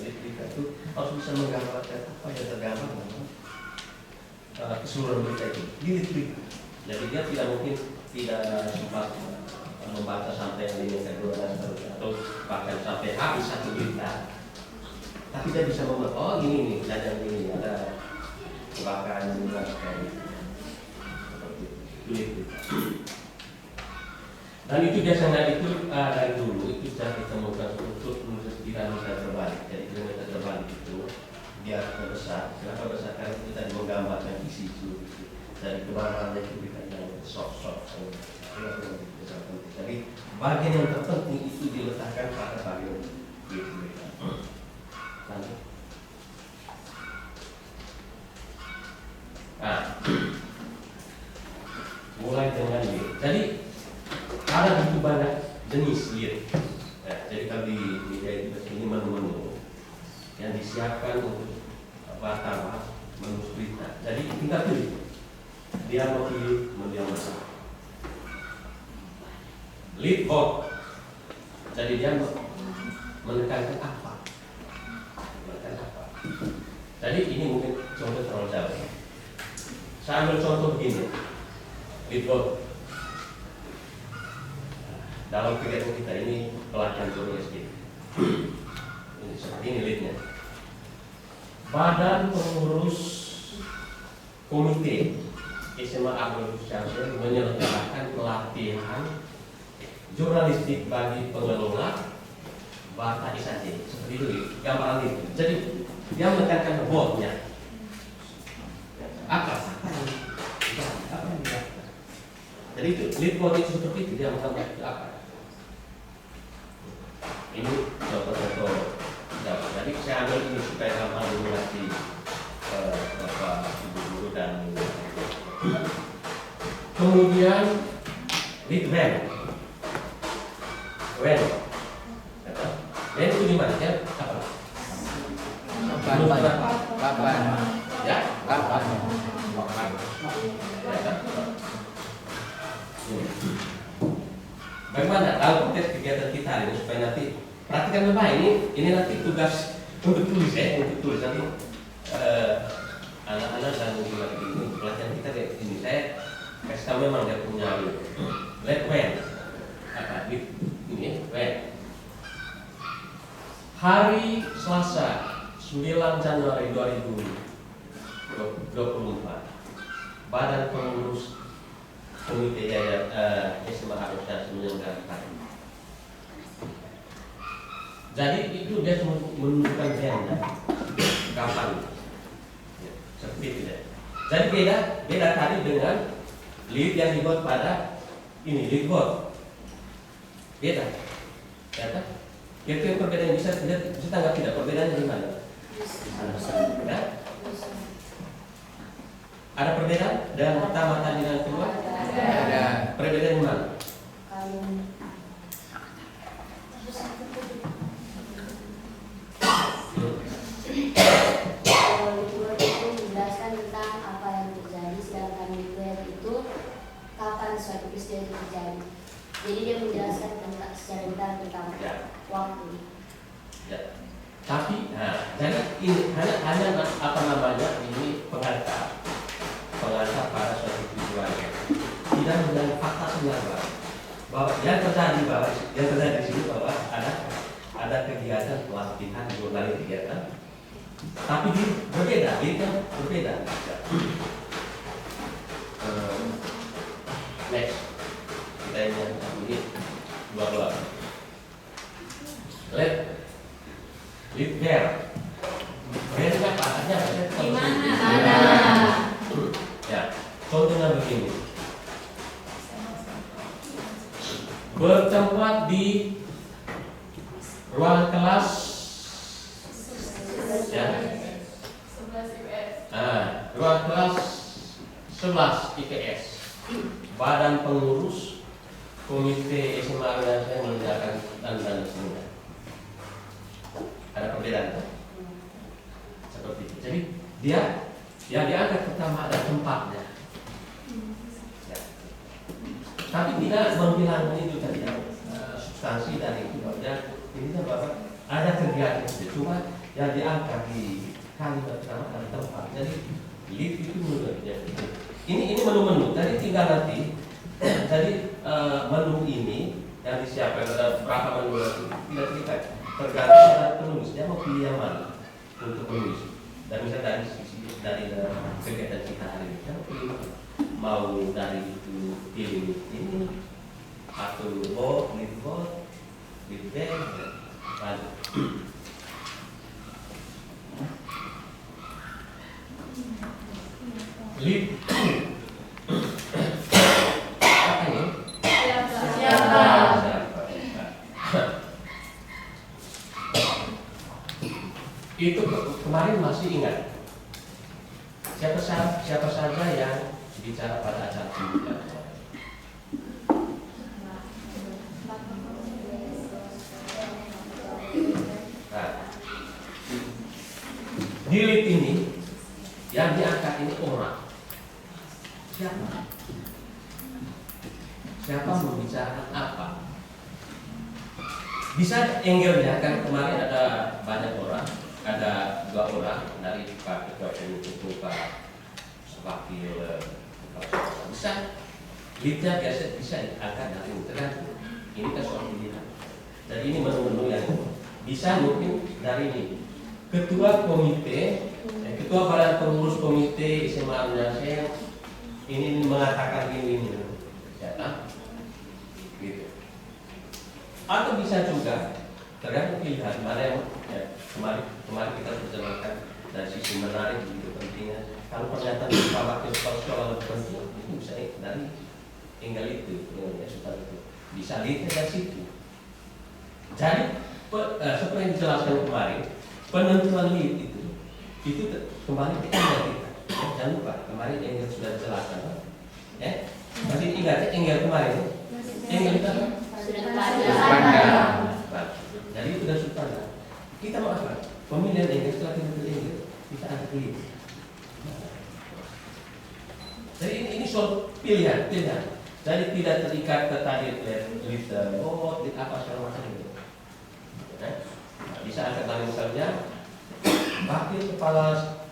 lead berita itu harus bisa menggambarkan apa yang tergambar dalam keseluruhan berita itu di lead berita. Jadi dia tidak mungkin tidak sempat membaca sampai lini kedua dan seterusnya atau bahkan sampai habis satu berita. Tapi dia bisa membuat, oh ini nih, dan ini ada kebakaran juga sekali. Dan itu biasanya itu dari dulu itu sudah ditemukan untuk menulis dinamika terbalik. Jadi dinamika terbalik itu dia besar. Kenapa besar? Karena kita menggambarkan isi itu dari kebarangan itu kita yang soft. Jadi bagian yang terpenting itu diletakkan pada bagian itu. Nah, mulai dengan ini. Jadi ada begitu banyak jenis lead. Jadi kalau di media itu ini menu-menu yang disiapkan untuk wartawan menulis berita. Jadi tinggal pilih. Dia mau pilih media mana. Lead vote. Jadi dia menekankan apa? Jadi ini mungkin contoh terlalu jauh. Saya ambil contoh begini. Lead vote. Dalam kegiatan kita ini pelatihan jurnalistik. Ini seperti ini leadnya. Badan pengurus komite SMA Abdul Syamsul menyelenggarakan pelatihan jurnalistik bagi pengelola Batak ISAJ. Seperti itu gambaran itu. Jadi dia menekankan vote-nya. Apa yang dilakukan? Jadi itu lead vote itu seperti itu, dia menggambarkan itu apa? Ini contoh-contoh. Jadi saya ambil ini supaya gampang mengerti Bapak Ibu Guru dan kemudian lead when itu di mana ya? Apa? Kapan? Ya? Kapan? Bagaimana dalam konteks kegiatan kita hari ini supaya nanti perhatikan baik ini nanti tugas untuk tulis untuk tulis nanti anak-anak dan ini pelatihan kita ini saya kasih tahu memang dia punya let when apa ini when hari Selasa 9 Januari 2024 Badan Pengurus Komite SMA Asosiasi menyelenggarakan. Jadi itu dia menunjukkan agenda kapan, ya, seperti itu ya. Jadi beda tadi dengan lead yang dibuat pada ini lead vote. Beda, ya kan? Kira-kira perbedaan bisa tanggap tidak? Perbedaannya di mana? Ya? Ada perbedaan dengan pertama tadi dan kedua? Ada. Perbedaan di mana? Kalau libur itu menjelaskan tentang apa yang terjadi, sedangkan libur itu kapan suatu peristiwa itu terjadi. Jadi dia menjelaskan tentang secara detail tentang waktu. Ya. Tapi, jadi ini hanya apa namanya ini pengantar pada suatu tujuan. Tidak dengan fakta sebenarnya bahwa yang terjadi di sini bahwa ada kegiatan pelatihan jurnalis kegiatan, tapi berbeda, berbeda. Next, kita ini dua. Lead bear itu apa? Artinya apa? Gimana? Ya, contohnya begini. Bertempat di ruang kelas, ya. Ruang kelas 11 IPS. Badan pengurus Komite SMA Organisasi mengerjakan dan semuanya. Ada perbedaan kan? Seperti itu. Jadi dia yang diangkat pertama ada tempatnya. Ya. Tapi tidak menghilangkan itu tadi substansi dari itu. Ini kan Bapak ada kegiatan itu, cuma yang diangkat di kalimat pertama ada tempat. Jadi lead itu menurutnya. Ini menu-menu. Tadi tinggal nanti. Jadi menu ini yang disiapkan berapa menu tidak terikat, tergantung dari penulis. Dia mau pilih yang mana untuk penulis. Dan misalnya dari kegiatan kita hari ini, kita pilih mau dari itu pilih ini atau lead band, lanjut. Lead apa ini? Siapa? Itu kemarin masih ingat siapa saja yang bicara pada acara pembukaan. Nah, di lead ini yang diangkat ini orang. Siapa membicarakan apa? Bisa angle-nya kan kemarin ada banyak orang, ada 2 orang dari Pak Ketua Komite, Pak Wakil, bisa lead-nya biasa bisa diangkat dari tergantung. Ini kan soal pilihan. Jadi ini menu-menu yang bisa mungkin dari ini. Ketua komite, ketua badan pengurus komite SMA Organisasi ini mengatakan ini, ya kan? Gitu. Atau bisa juga tergantung pilihan mana yang kemarin kita berjalankan dari sisi menarik begitu pentingnya. Kalau pernyataan Pak Wakil Kepala lebih penting, itu bisa dari tinggal itu, ya sudah itu bisa lihat dari situ. Jadi seperti yang dijelaskan kemarin, penentuan lead itu kembali ke engel kita. Jangan lupa kemarin engel sudah dijelaskan, ya. Masih ingat engel kemarin? Engel kita jadi itu sudah substansi. Kita mau apa? Pemilihan engel setelah kita pilih engel, kita angkat lead. Jadi ini soal pilihan. Jadi tidak terikat ke tadi lead apa segala macam itu. Bisa angkat lagi misalnya wakil kepala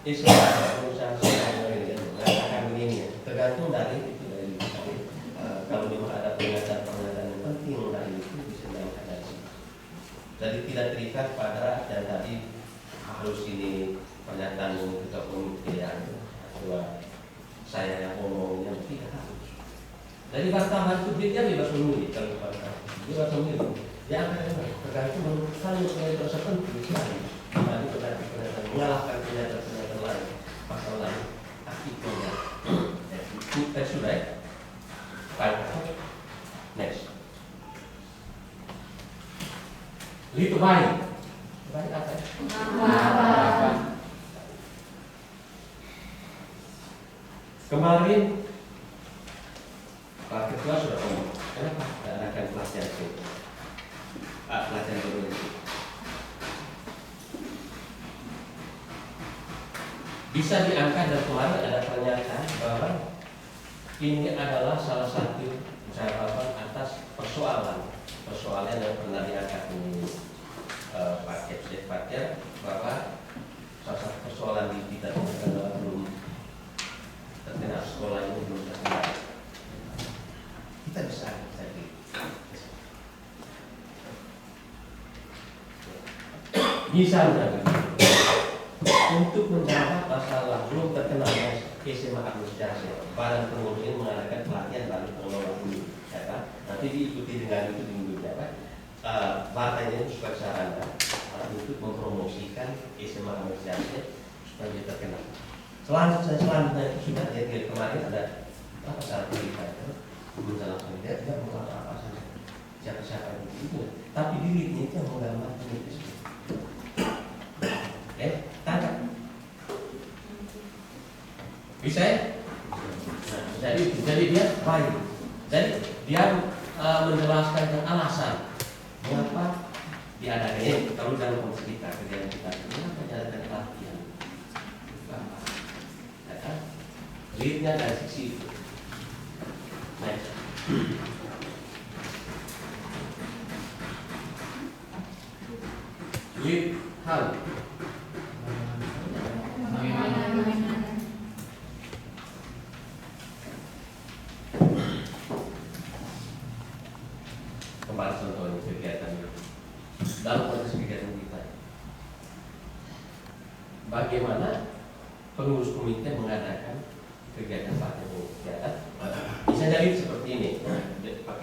SMA mengatakan begini, tergantung dari itu kalau memang ada pernyataan yang penting dari itu bisa diangkat dari situ. Jadi tidak terikat pada dan tadi harus ini pernyataan ketua komite yang kedua saya yang ngomongnya tidak harus. Jadi wartawan itu dia bebas memilih kalau bebas memilih. Ya tergantung kalau saya merasa penting sekali. Tadi pernyataan mengalahkan pernyataan lain, pasal lain, akibatnya. Sudah ya. Next. Itu baik. Baik apa? Kemarin Pak Ketua sudah ngomong, kenapa tidak adakan pelatihan itu? Pelatihan berorganisasi. Bisa diangkat dan kemarin ada pernyataan bahwa ini adalah salah satu jawaban atas persoalan yang pernah diangkat di Pak Kepsek Fajar bahwa salah satu persoalan di kita adalah belum terkena sekolah ini belum terkena. Kita bisa angkat. Misalnya untuk menjawab masalah belum terkenal SMA administrasi, Badan Pengurus ini mengadakan pelatihan bagi pengelola dulu, ya kan? Nanti diikuti dengan itu minggu apa? Partai ini supaya sarana untuk mempromosikan SMA administrasi supaya dia terkenal. Selanjutnya itu sudah dari kemarin ada apa sertifikat menjalankan dia tidak mau apa saja siapa itu, tapi dirinya itu yang menggambarkan itu. Tangkap bisa ya? Nah, jadi dia baik. Jadi dia menjelaskan alasan mengapa diadakannya kalau dalam konteks kita kegiatan kita mengapa diadakan pelatihan. Ya kan? Leadnya dari sisi itu. Next. Lead hal. Kembali contohnya kegiatan itu dalam konteks kegiatan kita, bagaimana pengurus komite mengadakan kegiatan pelatihan ini, ya kan? Bisa jadi seperti ini.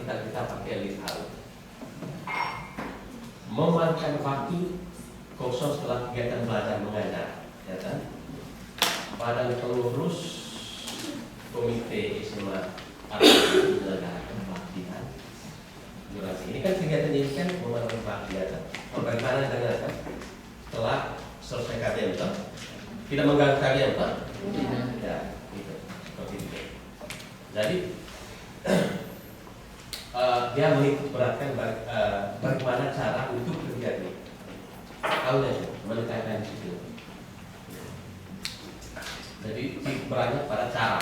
Kita pakai lead hal, memanfaatkan waktu kosong setelah kegiatan belajar mengajar, ya kan? Badan pengurus komite SMA atau menyelenggarakan pelatihan. Durasi ini kan kegiatan ini kan memanfaatkan pelatihan. Bagaimana dengan kan? Setelah selesai kajian itu, tidak mengganggu kajian itu, ya, gitu, seperti itu. Jadi dia menitik beratkan bagaimana cara untuk terjadi. Tahunya itu menekankan di situ. Jadi beratnya pada cara.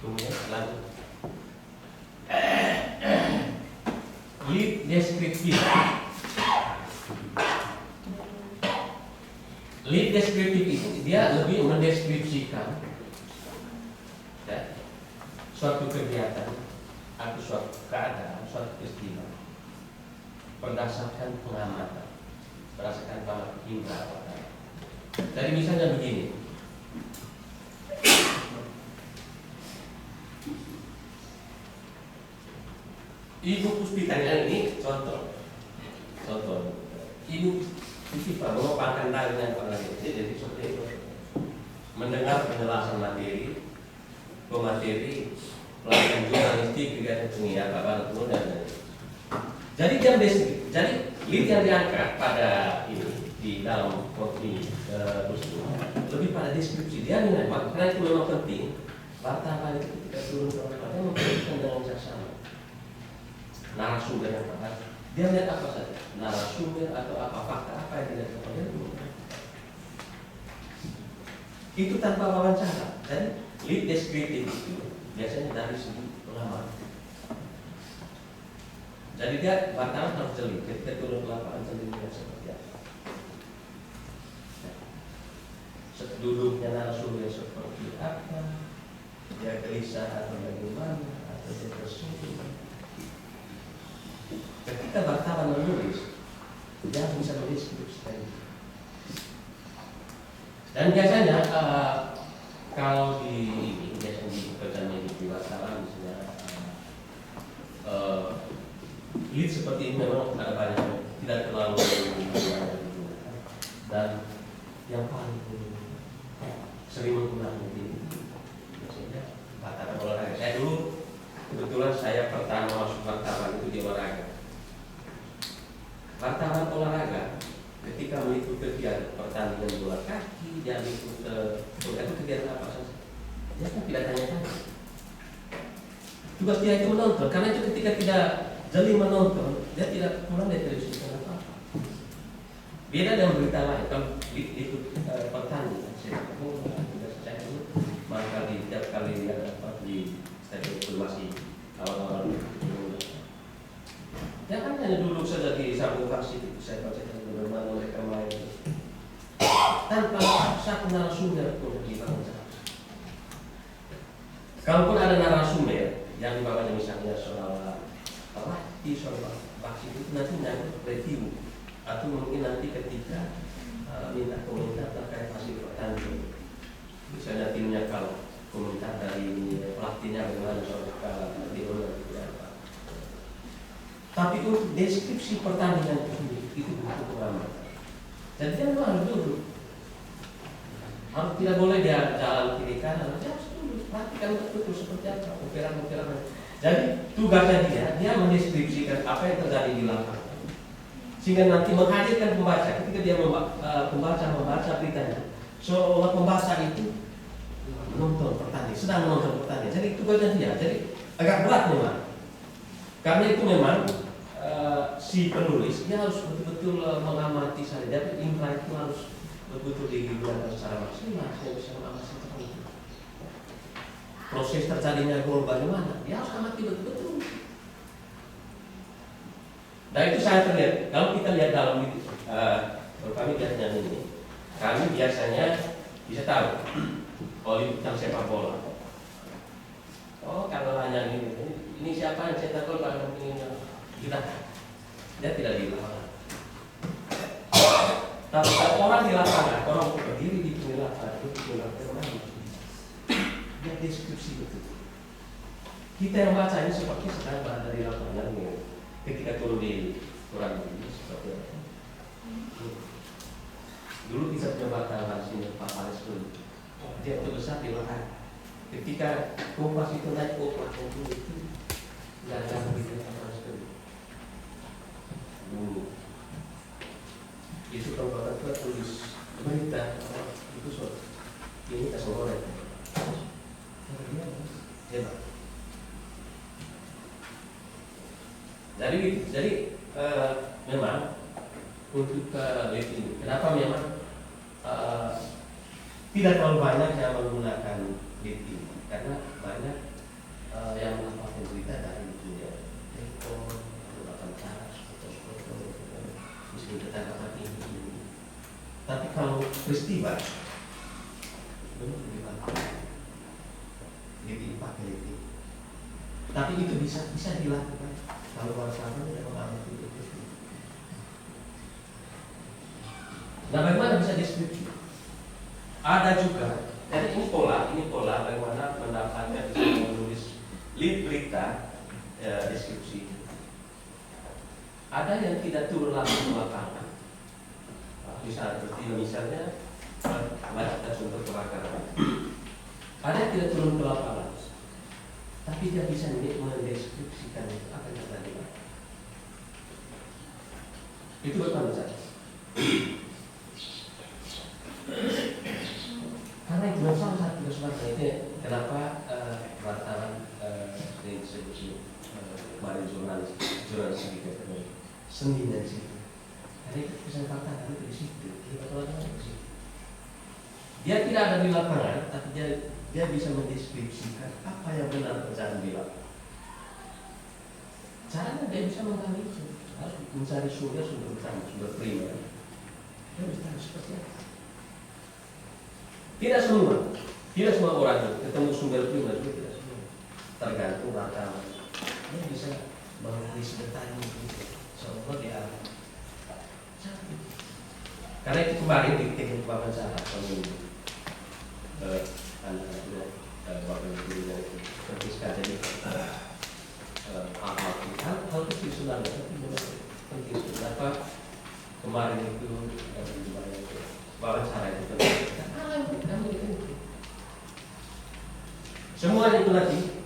Kemudian lanjut. Lead deskriptif. Lead deskriptif itu dia lebih mendeskripsikan ya, suatu kegiatan atau suatu keadaan, suatu peristiwa berdasarkan pengamatan, berdasarkan pengamatan indra. Jadi misalnya begini, Ibu Puspita ini contoh, Ibu Puspita mengopangkan dengan orang ini, jadi seperti itu, mendengar penjelasan materi, pemateri, pelatihan jurnalistik, kegiatan penyiaran, bahan kemudian. Jadi jam deskripsi, jadi lead yang diangkat pada ini di dalam ini lebih pada deskripsi dia dengan karena itu memang penting. Wartawan itu ketika turun ke lapangan memperhatikan dengan bijaksana. Narasumber yang tepat, dia lihat apa saja, narasumber atau apa fakta apa yang tidak terjadi. Itu tanpa wawancara. Dan lead deskriptif itu biasanya dari segi pengamat. Jadi dia wartawan harus jeli ketika turun ke lapangan jelinya seperti apa. Duduknya narasumber seperti apa, dia gelisah atau bagaimana, atau dia tersusun. Ketika wartawan menulis, dia bisa mendeskripsikan. Dan biasanya kalau biasanya di pekerjaan di wartawan misalnya lead seperti ini memang ada banyak, tidak terlalu dan yang paling sering menggunakan ini biasanya wartawan olahraga. Saya dulu kebetulan saya pertama masuk wartawan itu di olahraga. Wartawan olahraga ketika mengikuti kegiatan pertandingan bola kaki, dia ikut itu kegiatan apa saja, dia kan tidak tanya-tanya. Tugas dia itu menonton, karena itu ketika tidak jeli menonton, dia tidak pulang dari televisi apa. Beda dengan berita lain, kalau ikut pertandingan, sepak bola, saya itu maka di tiap kali ada di stadion itu masih awal-awal. Ya kan hanya duduk saja di samping vaksin itu saya bacakan bagaimana mereka main tanpa satu narasumber pun dibangun. Kalaupun ada narasumber yang dibawanya misalnya soal pelatih, soal hasil itu nanti review atau mungkin nanti ketika minta komentar terkait hasil pertandingan. Misalnya timnya kalau komentar dari pelatihnya bagaimana soal di mana apa. Tapi untuk deskripsi pertandingan itu butuh pengamat. Jadi kan harus dulu. Harus tidak boleh dia jalan kiri kanan, dia harus dulu perhatikan betul seperti apa ukiran-ukiran. Jadi tugasnya dia mendeskripsikan apa yang terjadi di lapangan, sehingga nanti menghadirkan pembaca ketika dia membaca beritanya, seolah pembaca itu menonton pertandingan, sedang menonton pertandingan. Jadi tugasnya dia. Jadi agak berat memang. Karena itu memang si penulis dia harus betul-betul mengamati saja. Jadi infra itu harus betul-betul digunakan secara maksimal. Dia bisa mengamati itu. Proses terjadinya gol bagaimana? Dia harus amati betul-betul. Nah itu saya terlihat. Kalau kita lihat dalam kami biasanya ini, kami biasanya bisa tahu tentang sepak bola. Oh kalau hanya ini siapa yang cetak gol pada ini kita dia tidak di lapangan. Tapi kalau orang di lapangan, orang berdiri di pinggir lapangan itu dia deskripsi betul. Kita yang baca ini seperti sedang berada di lapangan ketika turun di kurang lebih seperti apa. Dulu kita coba tahu sini Pak Paris dulu. Dia terbesar di belakang. Ketika Kompas itu naik ke platform itu nggak ada begitu Pak Paris dulu. Itu kalau kita tulis berita itu soal ini kita sore. Hebat. Jadi memang untuk ini, kenapa memang tidak terlalu banyak yang menggunakan ini? Karena banyak yang mendapatkan berita dari dunia Tempo, mendapatkan Caras, meskipun kita dapat ini. Tapi kalau peristiwa belum dipakai. Dipakai itu. Tapi itu bisa dilakukan kalau wartawan tidak mengamati itu. Nah, bagaimana bisa deskripsi? Ada juga. Jadi ini pola bagaimana mendapatkan bisa menulis lead berita deskripsi. Ada yang tidak turun langsung ke lapangan. Misalnya baca sumber kebakaran. Ada yang tidak turun ke lapangan, tapi dia bisa mendeskripsikan apa yang terjadi. Itu bagaimana saja. Karena itu salah satu kesempatan itu kenapa wartawan yang disebut kemarin jurnalis gitu seni dari situ. Karena itu kesempatan itu di situ. Dia tidak ada di lapangan, tapi dia bisa mendeskripsikan apa yang benar terjadi di lapangan. Caranya dia bisa menggali itu, harus mencari sumber utama, sumber primer. Dia bisa seperti apa? Tidak semua orang ketemu sumber primer juga tidak semua. Tergantung wartawan. Dia bisa menulis bertanya gitu. Seolah dia karena itu kemarin di teknik wawancara kami wakil gurunya itu seperti sekali hal kecil sebenarnya tapi penting kenapa kemarin itu wawancara itu semuanya itu nanti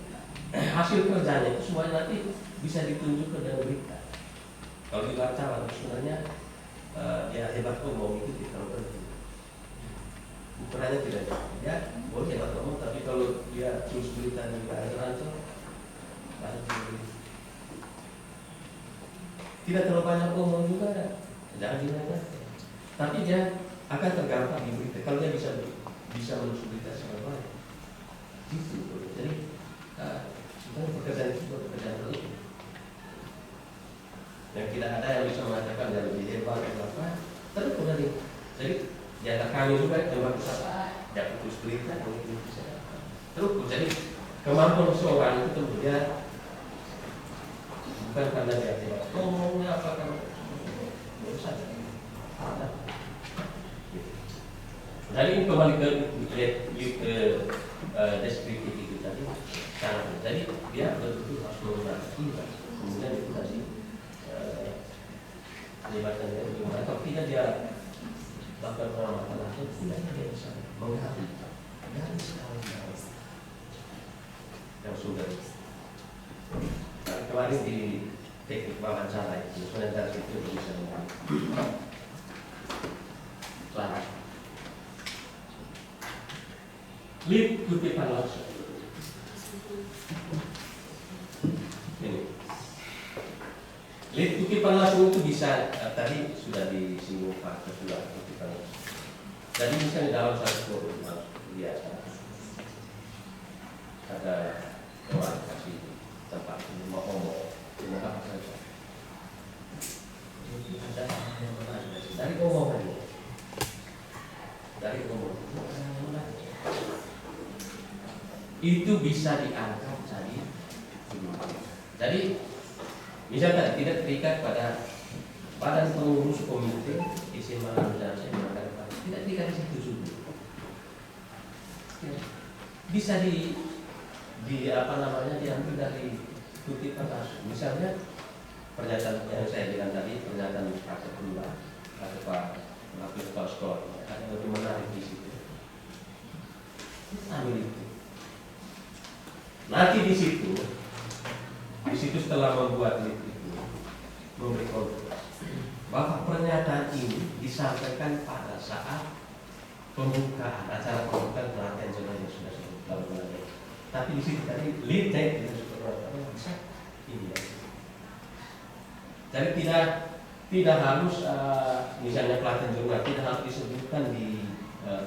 hasil kerjanya itu semuanya nanti bisa ditunjukkan dengan berita. Kalau di wartawan sebenarnya dia hebat ngomong itu kalau penting. Ukurannya tidak ya boleh hebat ngomong, tapi kalau dia terus berita di rancang tidak terlalu banyak ngomong juga, jangan dinanya. Tapi dia akan tergampang di berita kalau dia bisa menulis berita secara baik. Gitu. Jadi pekerjaan itu pekerjaan terlalu. Yang tidak ada yang bisa mengatakan dia lebih hebat atau apa, terus dari jadi di antara kami juga yang bagus apa, dia putus berita, mungkin bisa terus jadi kemampuan seorang itu tentu dia bukan karena dia tidak ngomongnya apa kan baru saja. Jadi ini kembali ke deskriptif itu tadi sangat. Jadi dia betul-betul harus menggunakan imbas. Kemudian itu tadi libatkan dia bagaimana. Kalau tidak dia lakukan pengamatan langsung, tidak dia bisa mengerti dari sekali yang sudah. Kemarin di teknik wawancara itu, sebenarnya dari itu bisa selamat. Lead kutipan langsung. Ini. Lead kutipan langsung itu bisa tadi sudah disinggung Pak sudah kutipan langsung. Jadi misalnya dalam satu forum biasa ada orang kasih tempat mau ngomong apa saja. Ada yang menarik dari omongannya, dari omongan itu bisa diangkat jadi misalnya tidak terikat pada badan pengurus komite isi malam dan tidak terikat di situ juga. Bisa di apa namanya diambil dari kutipan langsung. Misalnya pernyataan yang saya bilang tadi, pernyataan Pak Ketua atau Pak Wakil Kepala Sekolah, ada yang lebih menarik di situ. Ambil itu. Nanti di situ setelah membuat itu memberi konteks bahwa pernyataan ini disampaikan pada saat pembukaan acara pembukaan pelatihan zona yang sudah dilakukan. Tapi di situ tadi lead text itu bisa ini ya. Jadi tidak harus misalnya pelatihan zona tidak harus disebutkan di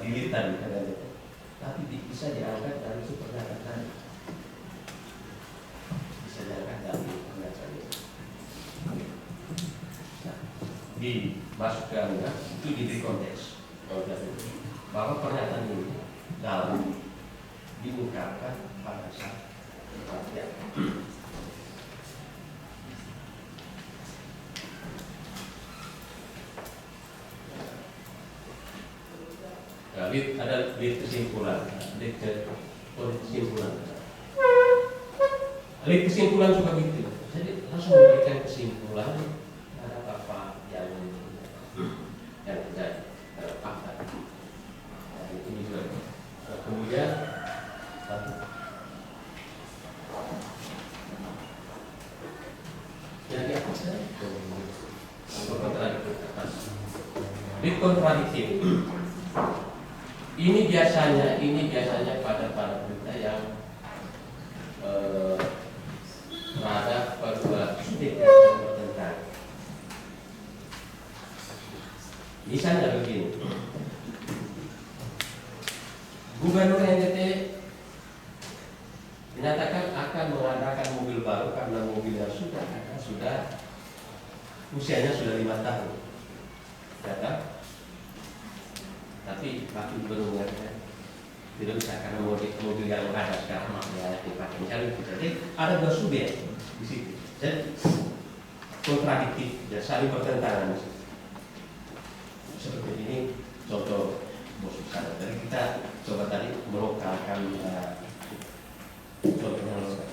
lead-an tapi bisa diangkat dari itu pernyataan tadi. Bisa diangkat dari pernyataan itu. Dimasukkan itu diberi konteks bahwa pernyataan ini dalam diungkapkan pada saat pelatihan. Ada kesimpulan, kesimpulan suka gitu. Jadi langsung memberikan kesimpulan ada apa yang terjadi, ada fakta. Ini juga. Kemudian jadi apa sih? Kontradiktif. Ini biasanya pada berita yang terhadap kedua subjek yang bertentangan. Misalnya begini, Gubernur NTT menyatakan akan mengadakan mobil baru karena mobilnya sudah usianya sudah 5 tahun, ya kan? Tapi Pak Gubernur mengatakan tidak bisa karena mobil yang ada sekarang makanya dipakai. Misalnya gitu. Jadi ada dua subjek di situ. Jadi kontradiktif, ya, saling bertentangan. Seperti ini contoh bos besar. Jadi kita coba tadi melokalkan contohnya lokal.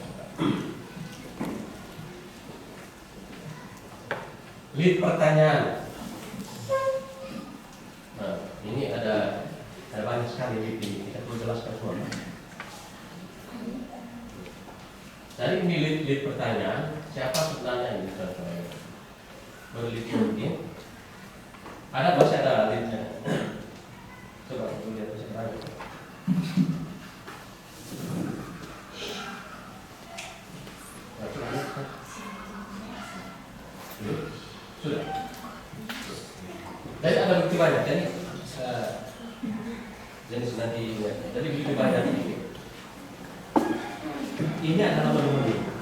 Lead pertanyaan. Nah, ini ada banyak sekali lead ini. Kita perlu jelaskan semua. Jadi ini lead pertanyaan. Siapa sebenarnya ini? Berlead mungkin. Ada masih ada leadnya. Coba kita lihat sebenarnya. Sudah. Jadi ada begitu banyak. Jadi nanti jadi begitu banyak ini. Ini adalah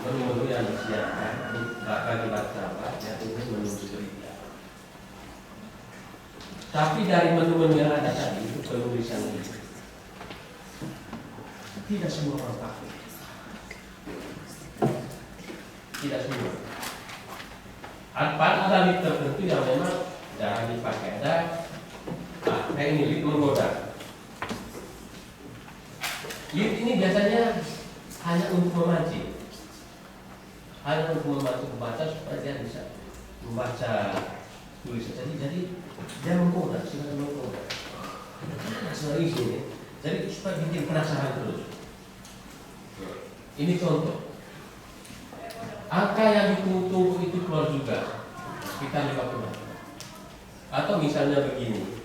menu-menu yang disiapkan bagi wartawan yang ingin menulis berita. Tapi dari menu-menu yang ada tadi itu penulisan ini tidak semua orang pakai. Tidak semua. Ada lead tertentu yang memang jarang dipakai. Kayak ini lead menggoda. Lead ini biasanya hanya untuk memancing, pembaca supaya dia bisa membaca tulisan. Jadi dia menggoda, silakan menggoda. Selalu ini. Jadi supaya bikin penasaran terus. Ini contoh. Angka yang ditunggu itu keluar juga sekitar 50. Atau misalnya begini.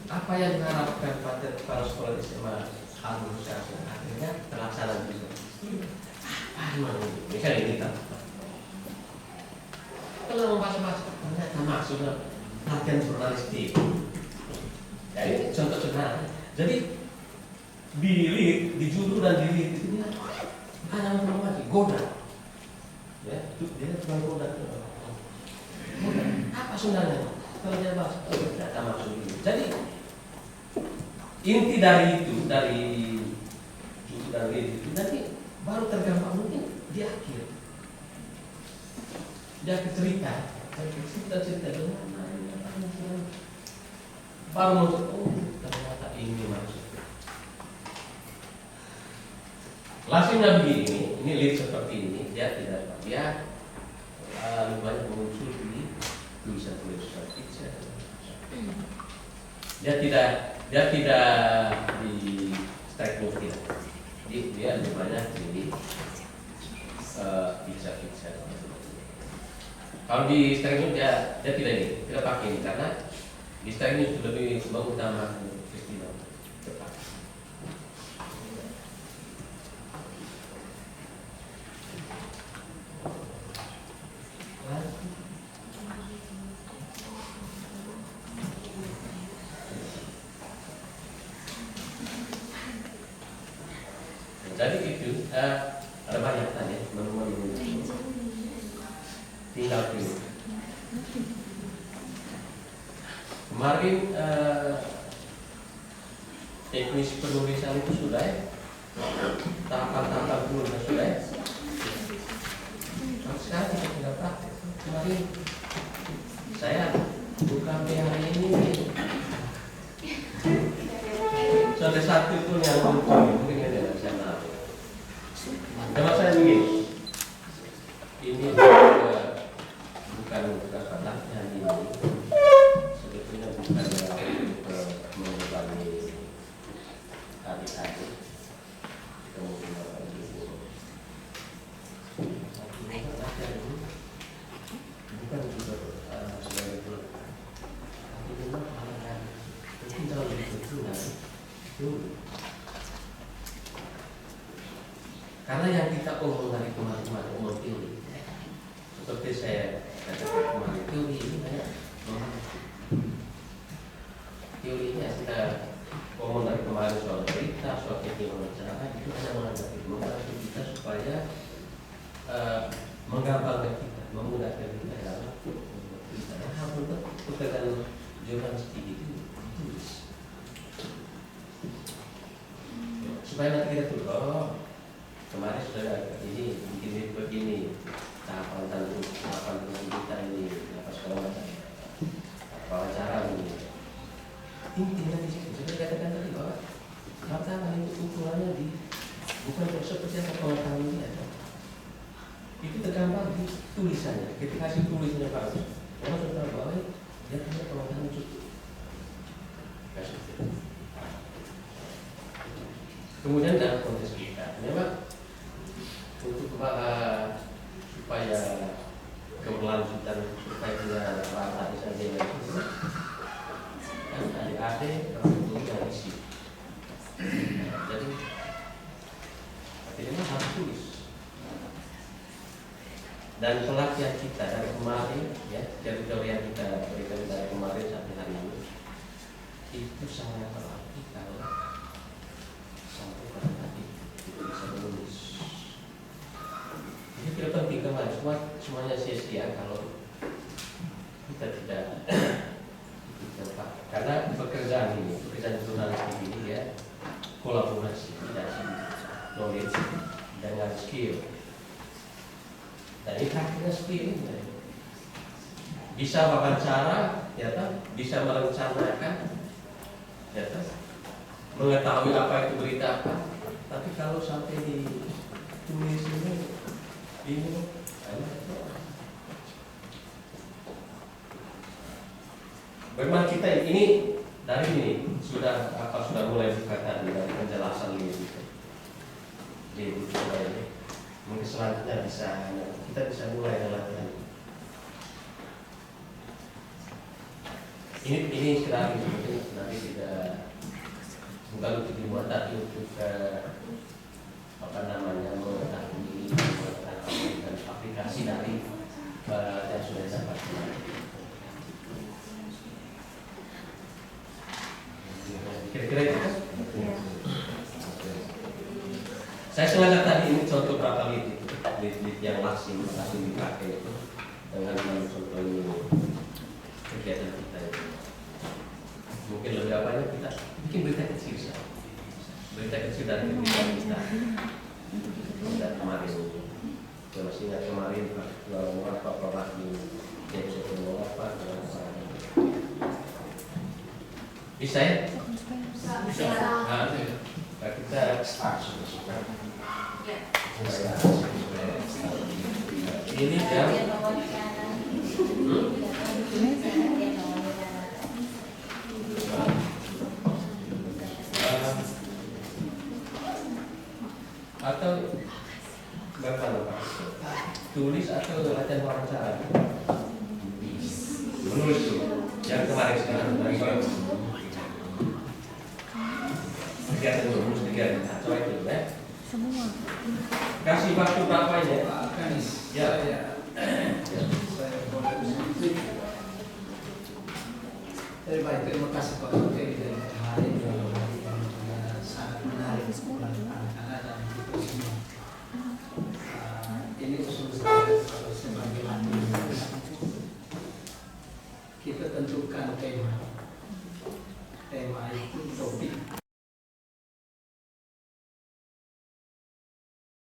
Apa yang diharapkan pada para sekolah SMA harmonisasi akhirnya terlaksana juga. Misalnya ini kan. Kalau membaca-baca ternyata maksudnya latihan jurnalistik. Ya ini contoh sederhana. Jadi di lead, di judul dan di lead itu hanya informasi, goda. Ya, dia cuma goda. Apa sebenarnya? Kalau dia bahas, tidak maksud ini. Jadi inti dari itu, dari judul dan lead itu nanti baru tergambar mungkin di akhir. Dia cerita baru masuk, ternyata ini maksudnya. Lazimnya begini, ini lead seperti ini, dia lebih banyak muncul di tulisan-tulisan pizza. Dia tidak di strike move tidak. Dia lebih banyak di pizza. Kalau di strike move dia tidak pakai ini karena di strike move lebih mengutamakan festival cepat. Jadi itu ada banyak tanya menu-menu tinggal pilih. Kemarin teknis penulisan itu sudah ya? Tahapan-tahapan penulisan sudah ya? Sekarang kita tidak praktek. Kemarin saya buka hari ini sampai satu pun yang mungkin ada saya. Nama saya begini, ini bukan latihan ini, sebetulnya bukan untuk membebani adik-adik, kemudian ibu. Latihan ini bukan untuk sebagai peluang, tapi memang hal-hal mungkin kalau betul dulu. Karena yang kita omong dari kemarin omong teori, seperti saya katakan kemarin, teori ini banyak teorinya kita omong dari kemarin soal cerita, soal teknik pembicaraan itu hanya membantu kita supaya menggampangkan kita, memudahkan kita dalam cerita. Hal untuk pekerjaan jurnalistik itu ditulis supaya nanti kita tuh kemarin sudah ini bikin begini tahapan kita ini apa segala macam wawancara ini intinya di situ. Jadi katakan tadi bahwa tahapan itu ukurannya bukan seperti apa pengetahuan dia, itu tergambar di tulisannya. Ketika hasil tulisannya bagus, orang sudah tahu bahwa dia punya pengetahuan cukup. Kemudian dalam konteks kita memang untuk supaya keberlanjutan supaya tidak rata di sana itu kan adik-adik yang isi. Jadi artinya harus tulis. Dan pelatihan kita dari kemarin ya, dari teori yang kita berikan dari kemarin sampai hari ini itu sangat berarti kalau sampai pada tadi kita bisa menulis. Jadi tidak penting kemarin semuanya sia-sia kalau kita tidak karena pekerjaan jurnalistik ini ya kolaborasi, tidak knowledge dengan skill. Dan ini akhirnya skill ini. Bisa wawancara, ya kan? Bisa merencanakan, ya kan? Mengetahui apa itu berita apa. Tapi kalau sampai ditulis ini bagaimana kita ini dari ini sudah mulai bukakan dari penjelasan ini mungkin selanjutnya kita bisa mulai dengan latihan ini sekarang mungkin nanti tidak bukan untuk dibuat tapi untuk mengetahui dan aplikasi dari yang sudah disampaikan. Kira-kira itu kan? Saya sengaja tadi ini contoh berapa lead yang langsung dipakai itu dengan contoh ini kegiatan kita itu. Mungkin lebih apanya kita bikin berita kecil saja. Berita kecil dari kegiatan kita. Dan kemarin, saya masih ingat kemarin Pak Rahmi yang saya ngomong apa dengan bisa ya? Bisa. Nah, kita start sudah. Ini jam. Atau bagaimana Pak? Tulis atau latihan wawancara? Menulis tuh. Yang kemarin sekarang kegiatan menulis kegiatan atau itu ya? Semua. Kasih waktu berapa ini? Ya. Baik, terima kasih Pak.